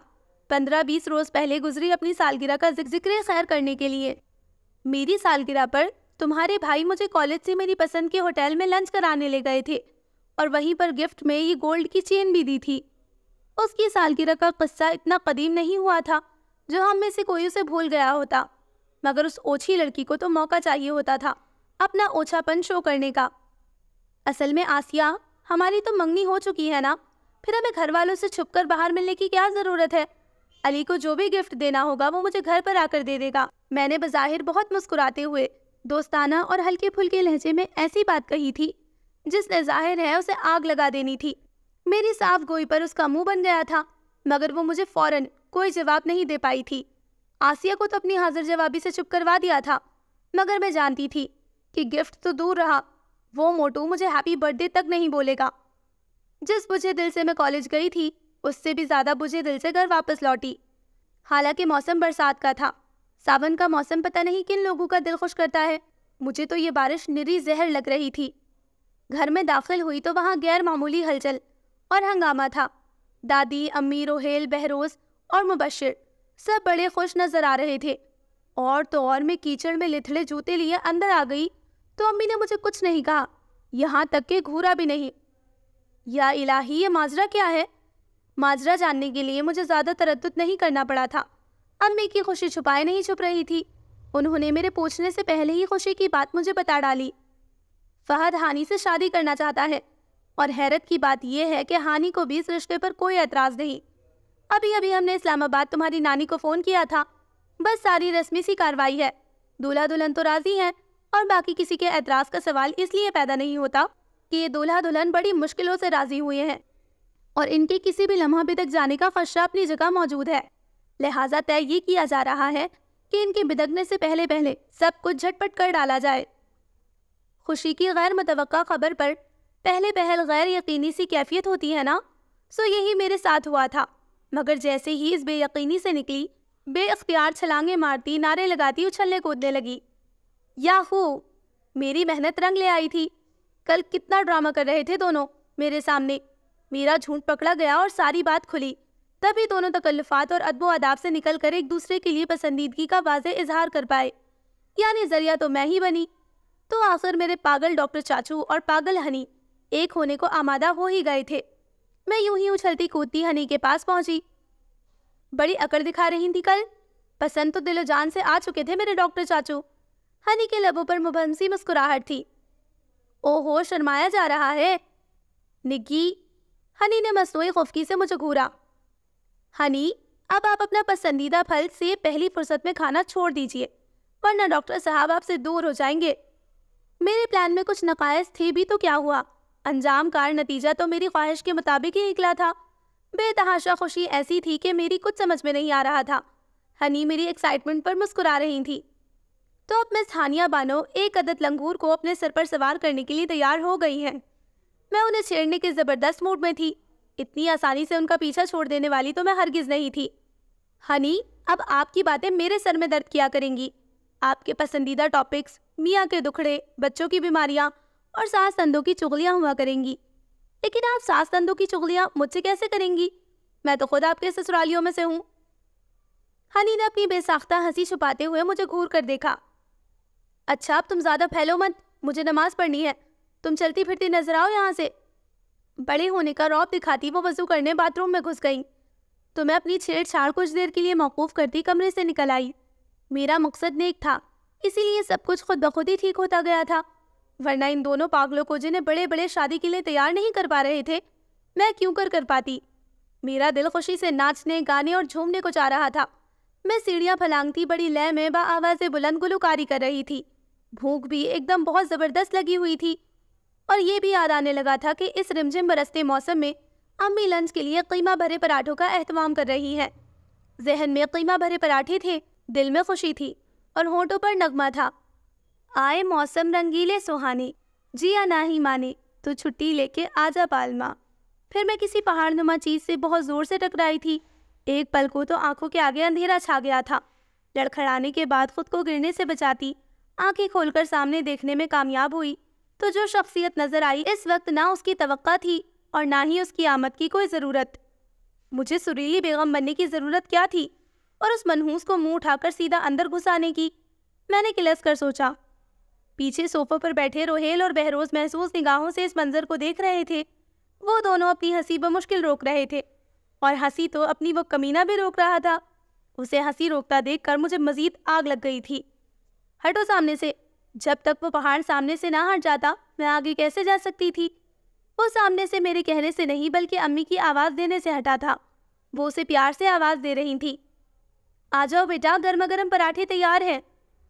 15-20 روز پہلے گزری اپنی سالگرہ کا ذکر خیر کرنے کے لیے۔ میری سالگرہ پر تمہارے بھائی مجھے کالج سے میری پسند کے ہوٹل میں لنچ کرانے لے گئے تھے اور وہیں پر گفٹ میں یہ گولڈ کی چین بھی دی تھی۔ اس کی سالگرہ کا قصہ اتنا قدیم نہیں ہوا تھا جو ہم میں سے کوئی اسے بھول گیا ہوتا، مگر اس اوچھی لڑکی کو تو موقع چاہیے ہوتا تھا اپنا اوچھا پن شو کرنے کا۔ اصل میں آسیہ، ہماری تو منگنی ہو چکی ہے نا، پھر ہمیں گھر والوں سے چھپ کر باہر ملنے کی کیا ضرورت ہے؟ علی کو جو بھی گفٹ دینا ہوگا وہ مجھے گھر پر آ کر دے دے گا۔ میں نے بظاہر بہت مسکراتے ہوئے دوستانہ اور ہلکے پھلکے لہجے میں ایسی بات کہی تھی جس نے ظاہر ہے اسے آگ لگا دینی تھی۔ میری صاف گوئی پر اس کا منہ بن گیا تھا، مگر وہ مجھے فوراً کوئی جواب نہیں دے پائی تھی۔ آسیہ کو تو اپنی حاضر جوابی سے چپ کروا دیا تھا، مگر میں جانتی تھی کہ گفٹ تو دور رہا، وہ موٹو مجھے ہیپی برتھ ڈے تک نہیں بولے گا۔ جس بجھے دل سے میں کالج گئی تھی اس سے بھی زیادہ بجھے دل سے گھر واپس لوٹی۔ حالانکہ موسم برسات کا تھا، ساون کا موسم پتہ نہیں کن لوگوں کا دل خوش کرتا ہے، مجھے تو یہ بارش نری زہر لگ رہی تھی۔ گھر میں داخل ہوئی تو وہاں غیر معمولی ہلچل اور ہنگامہ تھا۔ دادی، امی، روہیل، بہروز اور مبشر سب بڑے خوش نظر آ رہے تھے، اور میں کیچڑ میں لتھڑے جوتے لیے اندر آ گئی تو امی نے مجھے کچھ نہیں کہا، یہاں تک کہ گھورا بھی نہیں۔ یا الہی، یہ ماجرا کیا ہے؟ ماجرا جاننے کے لیے مجھے زیادہ تردد نہیں کرنا پڑا تھا۔ امی کی خوشی چھپائے نہیں چھپ رہی تھی، انہوں نے میرے پوچھنے سے پہلے ہی خوشی کی بات مجھے بتا ڈالی۔ فہد ہانی سے شادی کرنا چاہتا ہے، اور حیرت کی بات یہ ہے کہ ہانی کو بھی اس رشتے پر کوئی اعتراض نہیں۔ ابھی ہم نے اسلام آباد تمہاری نانی کو فون کیا تھا، بس ساری رسمی سی کاروائی ہے، دولہا دلہن تو راضی ہیں، اور باقی کسی کے اعتراض کا سوال اس لیے پیدا نہیں ہوتا کہ یہ دولہا دلہن بڑی مشکلوں سے راضی ہوئے ہیں، اور ان کے کسی بھی لمحہ بدک جانے کا خدشہ اپنی جگہ موجود ہے، لہٰذا طے یہ کیا جا رہا ہے کہ ان کے بدکنے سے پہلے سب کچھ جھٹ پٹ کر ڈالا جائے۔ خوشی کی غیر متوقع خبر پر پہلے پہل غیر یقینی سی کیفیت ہوتی ہے نا، سو یہی میرے ساتھ ہوا تھا، مگر جیسے ہی اس بے یقینی سے نکلی، بے اختیار چھلانگیں مارتی، نعرے لگاتی، اچھلنے کودنے لگی۔ یاہو! میری محنت رنگ لے آئی تھی۔ کل کتنا ڈرامہ کر رہے تھے دونوں میرے سامنے، میرا جھوٹ پکڑا گیا اور ساری بات کھلی، تبھی دونوں تکلفات اور ادب و آداب سے نکل کر ایک دوسرے کے لیے پسندیدگی کا واضح اظہار کر پائے، یعنی ذریعہ تو میں ہی بنی۔ تو آخر میرے پاگل ڈاکٹر چاچو اور پاگل ہنی ایک ہونے کو آمادہ ہو ہی گئے تھے۔ میں یوں ہی اچھلتی کودتی ہنی کے پاس پہنچی۔ بڑی اکڑ دکھا رہی تھی کل، پسند تو دل و جان سے آ چکے تھے میرے ڈاکٹر چاچو۔ ہنی کے لبوں پر مبہم سی مسکراہٹ تھی۔ اوہو، شرمایا جا رہا ہے نکی، ہنی نے مصنوعی خفگی سے مجھے گھورا۔ ہنی، اب آپ اپنا پسندیدہ پھل سیب پہلی فرصت میں کھانا چھوڑ دیجئے، ورنہ ڈاکٹر صاحب آپ سے دور ہو جائیں گے۔ میرے پلان میں کچھ نقائص تھے بھی تو کیا ہوا، انجام کار نتیجہ تو میری خواہش کے مطابق ہی نکلا تھا۔ بے تحاشا خوشی ایسی تھی کہ میری کچھ سمجھ میں نہیں آ رہا تھا۔ ہنی میری ایکسائٹمنٹ پر مسکرا رہی تھی۔ تو اب مس ہانیہ بانو ایک عدد لنگور کو اپنے سر پر سوار کرنے کے لیے تیار ہو گئی ہیں۔ میں انہیں چھیڑنے کے زبردست موڈ میں تھی، اتنی آسانی سے ان کا پیچھا چھوڑ دینے والی تو میں ہرگز نہیں تھی۔ ہنی، اب آپ کی باتیں میرے سر میں درد کیا کریں گی۔ آپ کے پسندیدہ ٹاپکس میاں کے دکھڑے، بچوں کی بیماریاں اور ساس تندوں کی چغلیاں ہوا کریں گی۔ لیکن آپ ساس تندوں کی چغلیاں مجھ سے کیسے کریں گی؟ میں تو خود آپ کے سسرالیوں میں سے ہوں۔ ہنی نے اپنی بے ساختہ ہنسی چھپاتے ہوئے مجھے گھور کر دیکھا۔ اچھا، اب تم زیادہ پھیلو مت، مجھے نماز پڑھنی ہے، تم چلتی پھرتی نظر آؤ یہاں سے۔ بڑے ہونے کا رعب دکھاتی وہ وضو کرنے باتھ روم میں گھس گئیں، تو میں اپنی چھیڑ چھاڑ کچھ دیر کے لیے موقوف کرتی کمرے سے نکل آئی۔ میرا مقصد نیک تھا، اسی لیے سب کچھ خود بخود ہی ٹھیک ہوتا گیا تھا، ورنہ ان دونوں پاگلوں کو جنہیں بڑے بڑے شادی کے لیے تیار نہیں کر پا رہے تھے، میں کیوں کر پاتی؟ میرا دل خوشی سے ناچنے، گانے اور جھومنے کو چاہ رہا تھا۔ میں سیڑھیاں پھلانگتی بڑی لے میں با آواز بلند گلوکاری کر رہی تھی۔ بھوک بھی ایک دم بہت زبردست لگی ہوئی تھی، اور یہ بھی یاد آنے لگا تھا کہ اس رمجھم برستے موسم میں امی لنچ کے لیے قیمہ بھرے پراٹھوں کا اہتمام کر رہی ہے۔ ذہن میں قیمہ بھرے پراٹھے تھے، دل میں خوشی تھی، اور ہونٹوں پر نغمہ تھا، آئے موسم رنگیلے سہانے، جیا نہ ہی مانے تو چھٹی لے کے آجا پالما۔ پھر میں کسی پہاڑ نما چیز سے بہت زور سے ٹکرائی تھی۔ ایک پل کو تو آنکھوں کے آگے اندھیرا چھا گیا تھا۔ لڑکھڑانے کے بعد خود کو گرنے سے بچاتی آنکھیں کھول کر سامنے دیکھنے میں کامیاب ہوئی تو جو شخصیت نظر آئی اس وقت نہ اس کی توقع تھی اور نہ ہی اس کی آمد کی کوئی ضرورت۔ مجھے سریلی بیگم بننے کی ضرورت کیا تھی اور اس منحوس کو منہ اٹھا کر سیدھا اندر گھسانے کی؟ میں نے کلس کر سوچا۔ پیچھے صوفوں پر بیٹھے روہیل اور بہروز محسوس نگاہوں سے اس منظر کو دیکھ رہے تھے۔ وہ دونوں اپنی ہنسی بمشکل روک رہے تھے، اور ہنسی تو اپنی وہ کمینہ بھی روک رہا تھا۔ اسے ہنسی روکتا دیکھ کر مجھے مزید آگ لگ گئی تھی۔ ہٹو سامنے سے، جب تک وہ پہاڑ سامنے سے نہ ہٹ جاتا میں آگے کیسے جا سکتی تھی؟ وہ سامنے سے میرے کہنے سے نہیں بلکہ امی کی آواز دینے سے ہٹا تھا۔ وہ اسے پیار سے آواز دے رہی تھی، آ جاؤ بیٹا، گرما گرم پراٹھے تیار ہیں۔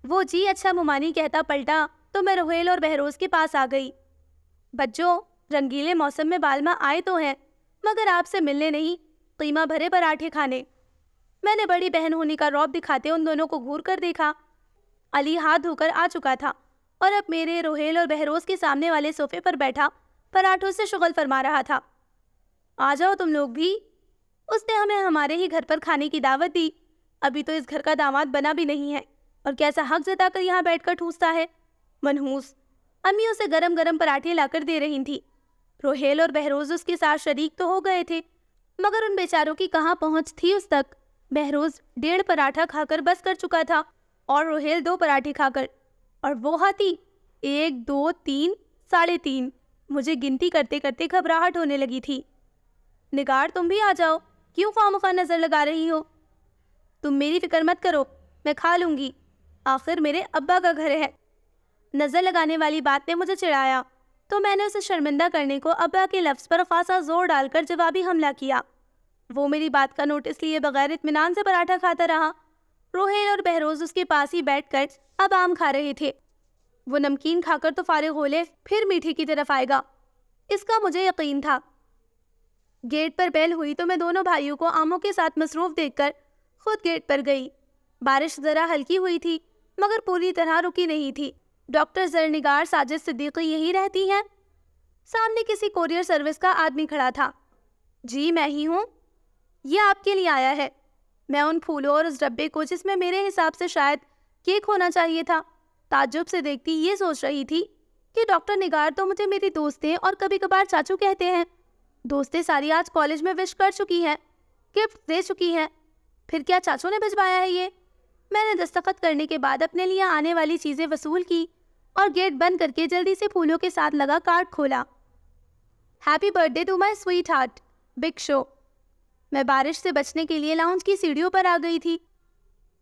وہ جی اچھا ممانی کہتا پلٹا تو میں روہیل اور بہروز کے پاس آ گئی۔ بچوں، رنگیلے موسم میں بالما آئے تو ہیں، مگر آپ سے ملنے نہیں، قیمہ بھرے پراٹھے کھانے۔ میں نے بڑی بہن ہونے کا رعب دکھاتے ان دونوں کو گھور کر دیکھا۔ علی ہاتھ دھو کر آ چکا تھا اور اب میرے، روہیل اور بہروز کے سامنے والے صوفے پر بیٹھا پراٹھوں سے شغل فرما رہا تھا۔ آ جاؤ تم لوگ بھی، اس نے ہمیں ہمارے ہی گھر پر کھانے کی دعوت دی۔ ابھی تو اس گھر کا داماد بنا بھی نہیں ہے، اور کیسا حق جتا کر یہاں بیٹھ کر ٹھوستا ہے منحوس۔ امی اسے گرم گرم پراٹھے لا کر دے رہی تھی۔ روہیل اور بہروز اس کے ساتھ شریک تو ہو گئے تھے، مگر ان بیچاروں کی کہاں پہنچ تھی اس تک۔ بہروز 1.5 پراٹھا کھا کر بس کر چکا تھا اور روہیل 2 پراٹھے کھا کر، اور وہ ہاتھی 1 2 3 3.5۔ مجھے گنتی کرتے کرتے گھبراہٹ ہونے لگی تھی۔ نگار تم بھی آ جاؤ، کیوں خواہ مخواہ نظر لگا رہی ہو؟ تم میری فکر مت کرو، میں کھا لوں گی، آخر میرے ابا کا گھر ہے۔ نظر لگانے والی بات نے مجھے چڑھایا تو میں نے اسے شرمندہ کرنے کو ابا کے لفظ پر خاصا زور ڈال کر جوابی حملہ کیا۔ وہ میری بات کا نوٹس لیے بغیر اطمینان سے پراٹھا کھاتا رہا۔ روہیل اور بہروز اس کے پاس ہی بیٹھ کر اب آم کھا رہے تھے۔ وہ نمکین کھا کر تو فارغ ہو لے، پھر میٹھے کی طرف آئے گا، اس کا مجھے یقین تھا۔ گیٹ پر بیل ہوئی تو میں دونوں بھائیوں کو آموں کے ساتھ مصروف دیکھ کر خود گیٹ پر گئی۔ بارش ذرا ہلکی ہوئی تھی مگر پوری طرح رکی نہیں تھی۔ ڈاکٹر زرنگار ساجد صدیقی یہی رہتی ہیں؟ سامنے کسی کوریئر سروس کا آدمی کھڑا تھا۔ جی میں ہی ہوں، یہ آپ کے لیے آیا ہے۔ میں ان پھولوں اور اس ڈبے کو، جس میں میرے حساب سے شاید کیک ہونا چاہیے تھا، تعجب سے دیکھتی یہ سوچ رہی تھی کہ ڈاکٹر نگار تو مجھے میری دوستیں اور کبھی کبھار چاچو کہتے ہیں۔ دوستیں ساری آج کالج میں وش کر چکی ہیں، گفٹ دے چکی ہیں، پھر کیا چاچو نے بھجوایا ہے یہ؟ میں نے دستخط کرنے کے بعد اپنے لیے آنے والی چیزیں وصول کی اور گیٹ بند کر کے جلدی سے پھولوں کے ساتھ لگا کارڈ کھولا۔ Happy birthday to my sweetheart, big show. میں بارش سے بچنے کے لیے لاؤنج کی سیڑھیوں پر آ گئی تھی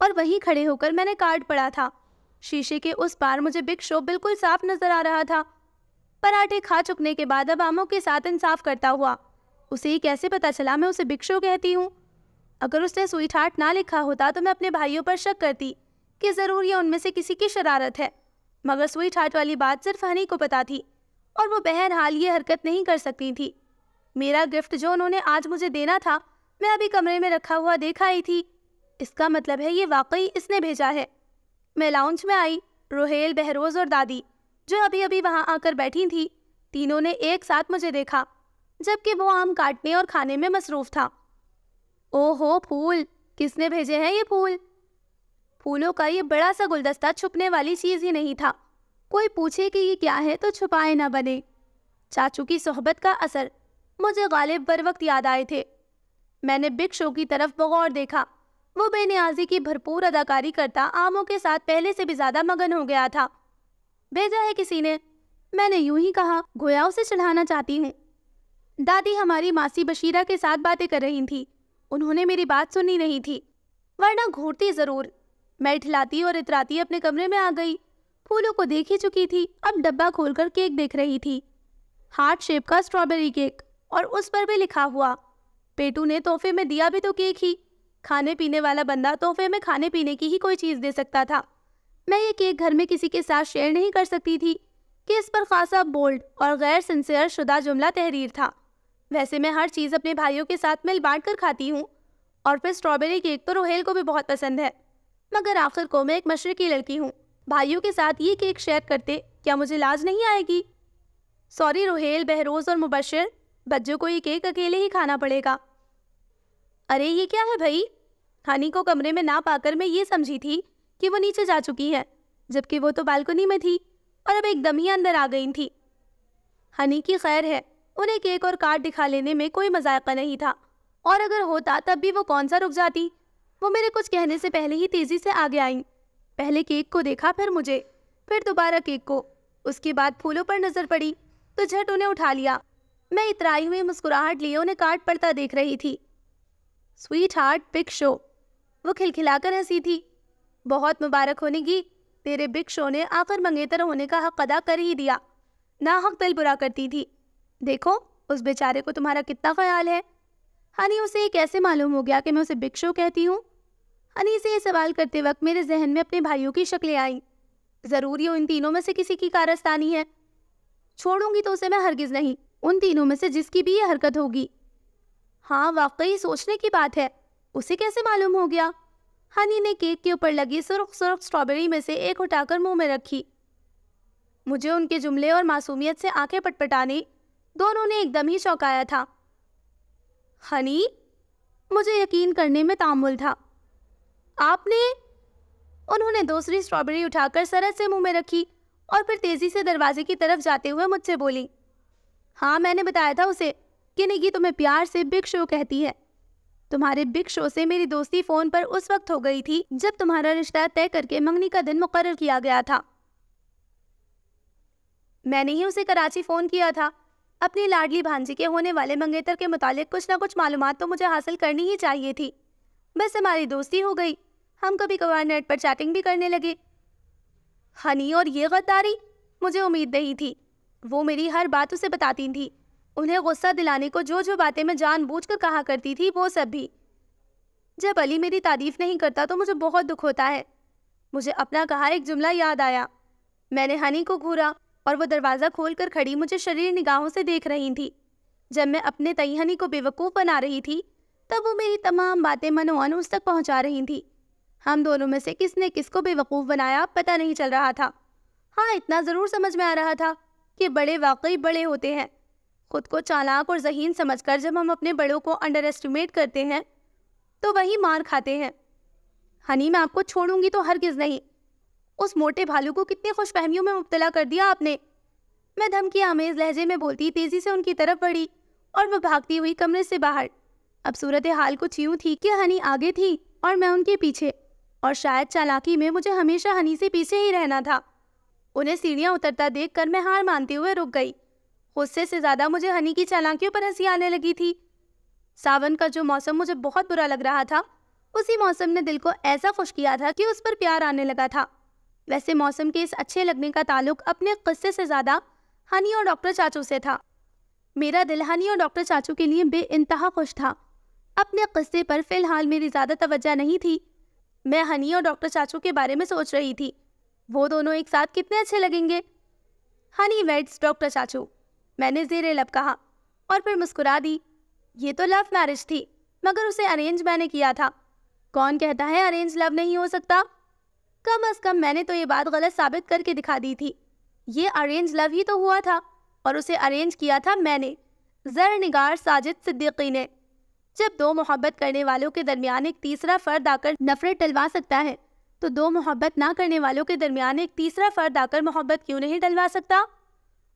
اور وہیں کھڑے ہو کر میں نے کارڈ پڑھا تھا۔ شیشے کے اس پار مجھے بگ شو بالکل صاف نظر آ رہا تھا۔ پراٹھے کھا چکنے کے بعد اب آموں کے ساتھ انصاف کرتا ہوا اسے ہی کیسے پتا چلا میں اسے بگ شو کہتی ہوں؟ اگر اس نے سویٹ ہارٹ نہ لکھا ہوتا تو میں اپنے بھائیوں پر شک کرتی کہ ضرور یہ ان میں سے کسی کی شرارت ہے، مگر سویٹ ہارٹ والی بات صرف ہنی کو پتا تھی اور وہ بہرحال یہ حرکت نہیں کر سکتی تھی۔ میرا گفٹ جو انہوں نے آج مجھے دینا تھا میں ابھی کمرے میں رکھا ہوا دیکھا ہی تھی، اس کا مطلب ہے یہ واقعی اس نے بھیجا ہے۔ میں لاؤنج میں آئی، روہیل، بہروز اور دادی جو ابھی ابھی وہاں آ کر بیٹھی تھی، تینوں نے ایک ساتھ مجھے دیکھا جبکہ وہ آم کاٹنے اور کھانے میں مصروف تھا۔ او ہو پھول، کس نے بھیجے ہیں یہ پھول؟ پھولوں کا یہ بڑا سا گلدستہ چھپنے والی چیز ہی نہیں تھا، کوئی پوچھے کہ یہ کیا ہے تو چھپائے نہ بنے۔ چاچو کی صحبت کا اثر مجھے غالب بر وقت یاد آئے تھے۔ میں نے بگ شو کی طرف بغور دیکھا، وہ بے نیازی کی بھرپور اداکاری کرتا آموں کے ساتھ پہلے سے بھی زیادہ مگن ہو گیا تھا۔ بھیجا ہے کسی نے، میں نے یوں ہی کہا، گویا اسے چڑھانا چاہتی ہوں۔ دادی ہماری ماسی بشیرہ کے ساتھ باتیں کر رہی تھی، انہوں نے میری بات سنی نہیں تھی، ورنہ گھورتی ضرور۔ میں اٹھلاتی اور اتراتی اپنے کمرے میں آ گئی، پھولوں کو دیکھ ہی چکی تھی، اب ڈبہ کھول کر کیک دیکھ رہی تھی، ہارٹ شیپ کا اسٹرابیری کیک، اور اس پر بھی لکھا ہوا۔ پیٹو نے تحفے میں دیا بھی تو کیک ہی، کھانے پینے والا بندہ تحفے میں کھانے پینے کی ہی کوئی چیز دے سکتا تھا۔ میں یہ کیک گھر میں کسی کے ساتھ شیئر نہیں کر سکتی تھی کہ اس پر خاصا بولڈ اور غیر سنسیئر شدہ جملہ تحریر تھا۔ ویسے میں ہر چیز اپنے بھائیوں کے ساتھ مل بانٹ کر کھاتی ہوں، اور پھر اسٹرابیری کیک تو روہیل کو بھی بہت پسند ہے، مگر آخر کو میں ایک مشرقی لڑکی ہوں، بھائیوں کے ساتھ یہ کیک شیئر کرتے کیا مجھے لاج نہیں آئے گی؟ سوری روہیل، بہروز اور مبشر، بچوں کو یہ کیک اکیلے ہی کھانا پڑے گا۔ ارے یہ کیا ہے بھائی؟ ہنی کو کمرے میں نہ پا کر میں یہ سمجھی تھی کہ وہ نیچے جا چکی ہے، جبکہ وہ تو بالکنی میں تھی اور اب ایک دم ہی اندر آ گئی تھی۔ ہنی کی خیر ہے، انہیں کیک اور کارڈ دکھا لینے میں کوئی مذائقہ نہیں تھا، اور اگر ہوتا تب بھی وہ کون سا رک جاتی۔ وہ میرے کچھ کہنے سے پہلے ہی تیزی سے آگے آئیں، پہلے کیک کو دیکھا، پھر مجھے، پھر دوبارہ کیک کو، اس کے بعد پھولوں پر نظر پڑی تو جھٹ انہیں اٹھا لیا۔ میں اترائی ہوئی مسکراہٹ لیے انہیں کارڈ پڑھتا دیکھ رہی تھی۔ سویٹ ہارٹ بگ شو، وہ کھلکھلا کر ہنسی تھی۔ بہت مبارک ہونے کی، تیرے بگ شو نے آخر منگیتر ہونے کا حق ادا کر ہی دیا، ناحق دل برا کرتی تھی، دیکھو اس بیچارے کو تمہارا کتنا خیال ہے۔ ہنی اسے یہ کیسے معلوم ہو گیا کہ میں اسے بگ شو کہتی ہوں؟ ہنی سے یہ سوال کرتے وقت میرے ذہن میں اپنے بھائیوں کی شکلیں آئیں، ضرور یہ ان تینوں میں سے کسی کی کارستانی ہے، چھوڑوں گی تو اسے میں ہرگز نہیں، ان تینوں میں سے جس کی بھی یہ حرکت ہوگی۔ ہاں واقعی سوچنے کی بات ہے، اسے کیسے معلوم ہو گیا؟ ہنی نے کیک کے اوپر لگی سرخ سرخ اسٹرابیری میں سے ایک اٹھا کر منہ میں رکھی۔ مجھے ان کے جملے اور معصومیت سے آنکھیں پٹپٹانے دونوں نے ایک دم ہی چونکایا تھا۔ ہنی، مجھے یقین کرنے میں تعمل تھا، آپ نے؟ انہوں نے دوسری اسٹرابیری اٹھا کر سرعت سے منہ میں رکھی اور پھر تیزی سے دروازے کی طرف جاتے ہوئے مجھ سے بولی، ہاں میں نے بتایا تھا اسے، کہ نگی تمہیں پیار سے بگ شو کہتی ہے. تمہارے بگ شو سے میری دوستی فون پر اس وقت ہو گئی تھی جب تمہارا رشتہ طے کر کے منگنی کا دن مقرر کیا گیا تھا. میں نے ہی اسے کراچی فون کیا تھا. اپنی لاڈلی بھانجی کے ہونے والے منگیتر کے متعلق کچھ نہ کچھ معلومات تو مجھے حاصل کرنی ہی چاہیے تھی. بس ہماری دوستی ہو گئی. ہم کبھی کبھار نیٹ پر چیٹنگ بھی کرنے لگے. ہنی اور یہ غداری؟ مجھے امید نہیں تھی. وہ میری ہر بات اسے بتاتی تھی. انہیں غصہ دلانے کو جو جو باتیں میں جان بوجھ کر کہا کرتی تھی وہ سب بھی. جب علی میری تعریف نہیں کرتا تو مجھے بہت دکھ ہوتا ہے. مجھے اپنا کہا ایک جملہ یاد آیا. میں نے ہنی کو گھورا اور وہ دروازہ کھول کر کھڑی مجھے شریر نگاہوں سے دیکھ رہی تھی. جب میں اپنے تئیں ہنی کو بے وقوف بنا رہی تھی تب وہ میری تمام باتیں منوان اس تک پہنچا رہی تھی. ہم دونوں میں سے کس نے کس کو بے وقوف بنایا پتہ نہیں چل رہا تھا. ہاں اتنا ضرور سمجھ میں آ رہا تھا کہ بڑے واقعی بڑے ہوتے ہیں. خود کو چالاک اور ذہین سمجھ کر جب ہم اپنے بڑوں کو انڈر ایسٹیمیٹ کرتے ہیں تو وہی مار کھاتے ہیں. ہنی میں آپ کو چھوڑوں گی تو ہرگز نہیں. اس موٹے بھالو کو کتنی خوش فہمیوں میں مبتلا کر دیا آپ نے. میں دھمکی آمیز لہجے میں بولتی تیزی سے ان کی طرف بڑھی اور وہ بھاگتی ہوئی کمرے سے باہر. اب صورتحال کچھ یوں تھی کہ ہنی آگے تھی اور میں ان کے پیچھے، اور شاید چالاکی میں مجھے ہمیشہ ہنی سے پیچھے ہی رہنا تھا. انہیں سیڑھیاں اترتا دیکھ کر میں ہار مانتے ہوئے رک گئی. غصے سے زیادہ مجھے ہنی کی چالاکیوں پر ہنسی آنے لگی تھی. ساون کا جو موسم مجھے بہت برا لگ رہا تھا اسی موسم نے دل کو ایسا خوش کیا تھا کہ اس پر پیار آنے لگا تھا. ویسے موسم کے اس اچھے لگنے کا تعلق اپنے قصے سے زیادہ ہنی اور ڈاکٹر چاچو سے تھا. میرا دل ہنی اور ڈاکٹر چاچو کے لیے بے انتہا خوش تھا. اپنے قصے پر فی الحال میری زیادہ توجہ نہیں تھی. میں ہنی اور ڈاکٹر چاچو کے بارے میں سوچ رہی تھی. وہ دونوں ایک ساتھ کتنے اچھے لگیں گے. ہنی ویڈس ڈاکٹر چاچو، میں نے زیر لب کہا اور پھر مسکرا دی. یہ تو لو میرج تھی مگر اسے ارینج میں نے کیا تھا. کون کہتا ہے ارینج لو نہیں ہو سکتا؟ کم از کم میں نے تو یہ بات غلط ثابت کر کے دکھا دی تھی. یہ ارینج لو ہی تو ہوا تھا اور اسے ارینج کیا تھا میں نے، زر نگار ساجد صدیقی نے. جب دو محبت کرنے والوں کے درمیان ایک تیسرا فرد آ کر نفرت ڈلوا سکتا ہے تو دو محبت نہ کرنے والوں کے درمیان ایک تیسرا فرد آ کر محبت کیوں نہیں ڈلوا سکتا؟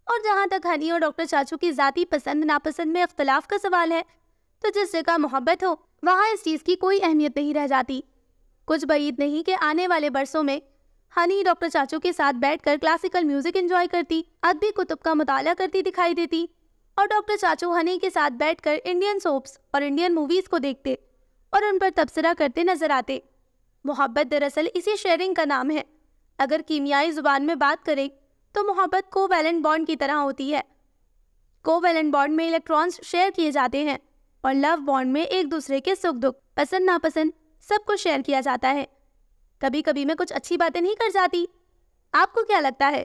اور جہاں تک ہنی اور ڈاکٹر چاچو کی ذاتی پسند ناپسند میں اختلاف کا سوال ہے تو جس جگہ محبت ہو وہاں اس چیز کی کوئی اہمیت نہیں رہ جاتی. کچھ بعید نہیں کہ آنے والے برسوں میں ہنی ڈاکٹر چاچو کے ساتھ بیٹھ کر کلاسیکل میوزک انجوائے کرتی، ادبی کتب کا مطالعہ کرتی دکھائی دیتی، اور ڈاکٹر چاچو ہنی کے ساتھ بیٹھ کر انڈین سوپس اور انڈین موویز کو دیکھتے اور ان پر تبصرہ کرتے نظر آتے. محبت دراصل اسی شیئرنگ کا نام ہے. اگر کیمیائی زبان میں بات کریں تو محبت کو ویلنٹ بانڈ کی طرح ہوتی ہے. کو ویلنٹ بانڈ میں الیکٹرانز شیئر کیے جاتے ہیں اور لو بانڈ میں ایک دوسرے کے سکھ دکھ، پسند ناپسند سب کو شیئر کیا جاتا ہے. کبھی کبھی میں کچھ اچھی باتیں نہیں کر جاتی. آپ کو کیا لگتا ہے؟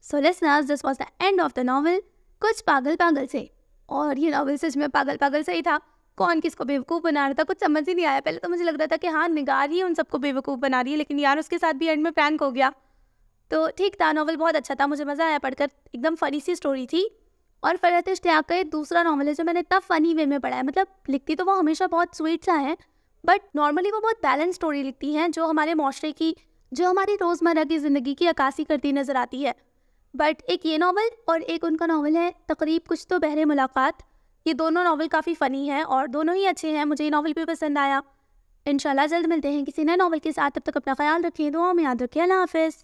So listeners, this was the end of the novel کچھ پاگل پاگل سے. اور یہ ناول سچ میں پاگل پاگل سے ہی تھا. کون کس کو بیوقوف بنا رہا تھا کچھ سمجھ ہی نہیں آیا. پہلے تو مجھے لگ رہا تھا کہ ہاں نگار ہی ان سب کو بیوقوف بنا رہی ہے، لیکن یار اس کے ساتھ بھی اینڈ میں پرینک ہو گیا. تو ٹھیک تھا، ناول بہت اچھا تھا، مجھے مزہ آیا پڑھ کر. ایک دم فنی سی اسٹوری تھی. اور فرحت اشتیاق کا یہ دوسرا ناول ہے جو میں نے اتنا فنی وے میں پڑھا ہے. مطلب لکھتی تو وہ ہمیشہ بہت سویٹ سا ہے بٹ نارملی وہ بہت بیلنس اسٹوری لکھتی ہیں جو ہمارے معاشرے کی، جو ہماری روزمرہ کی زندگی کی عکاسی کرتی نظر آتی ہے. بٹ ایک یہ ناول اور ایک ان کا ناول ہے تقریب کچھ تو بہر ملاقات، یہ دونوں ناول کافی فنی ہیں اور دونوں ہی اچھے ہیں. مجھے یہ ناول بھی پسند آیا. انشاءاللہ جلد ملتے ہیں کسی نئے ناول کے ساتھ. تب تک اپنا خیال رکھیں، دعاؤں میں یاد رکھیں. اللہ حافظ.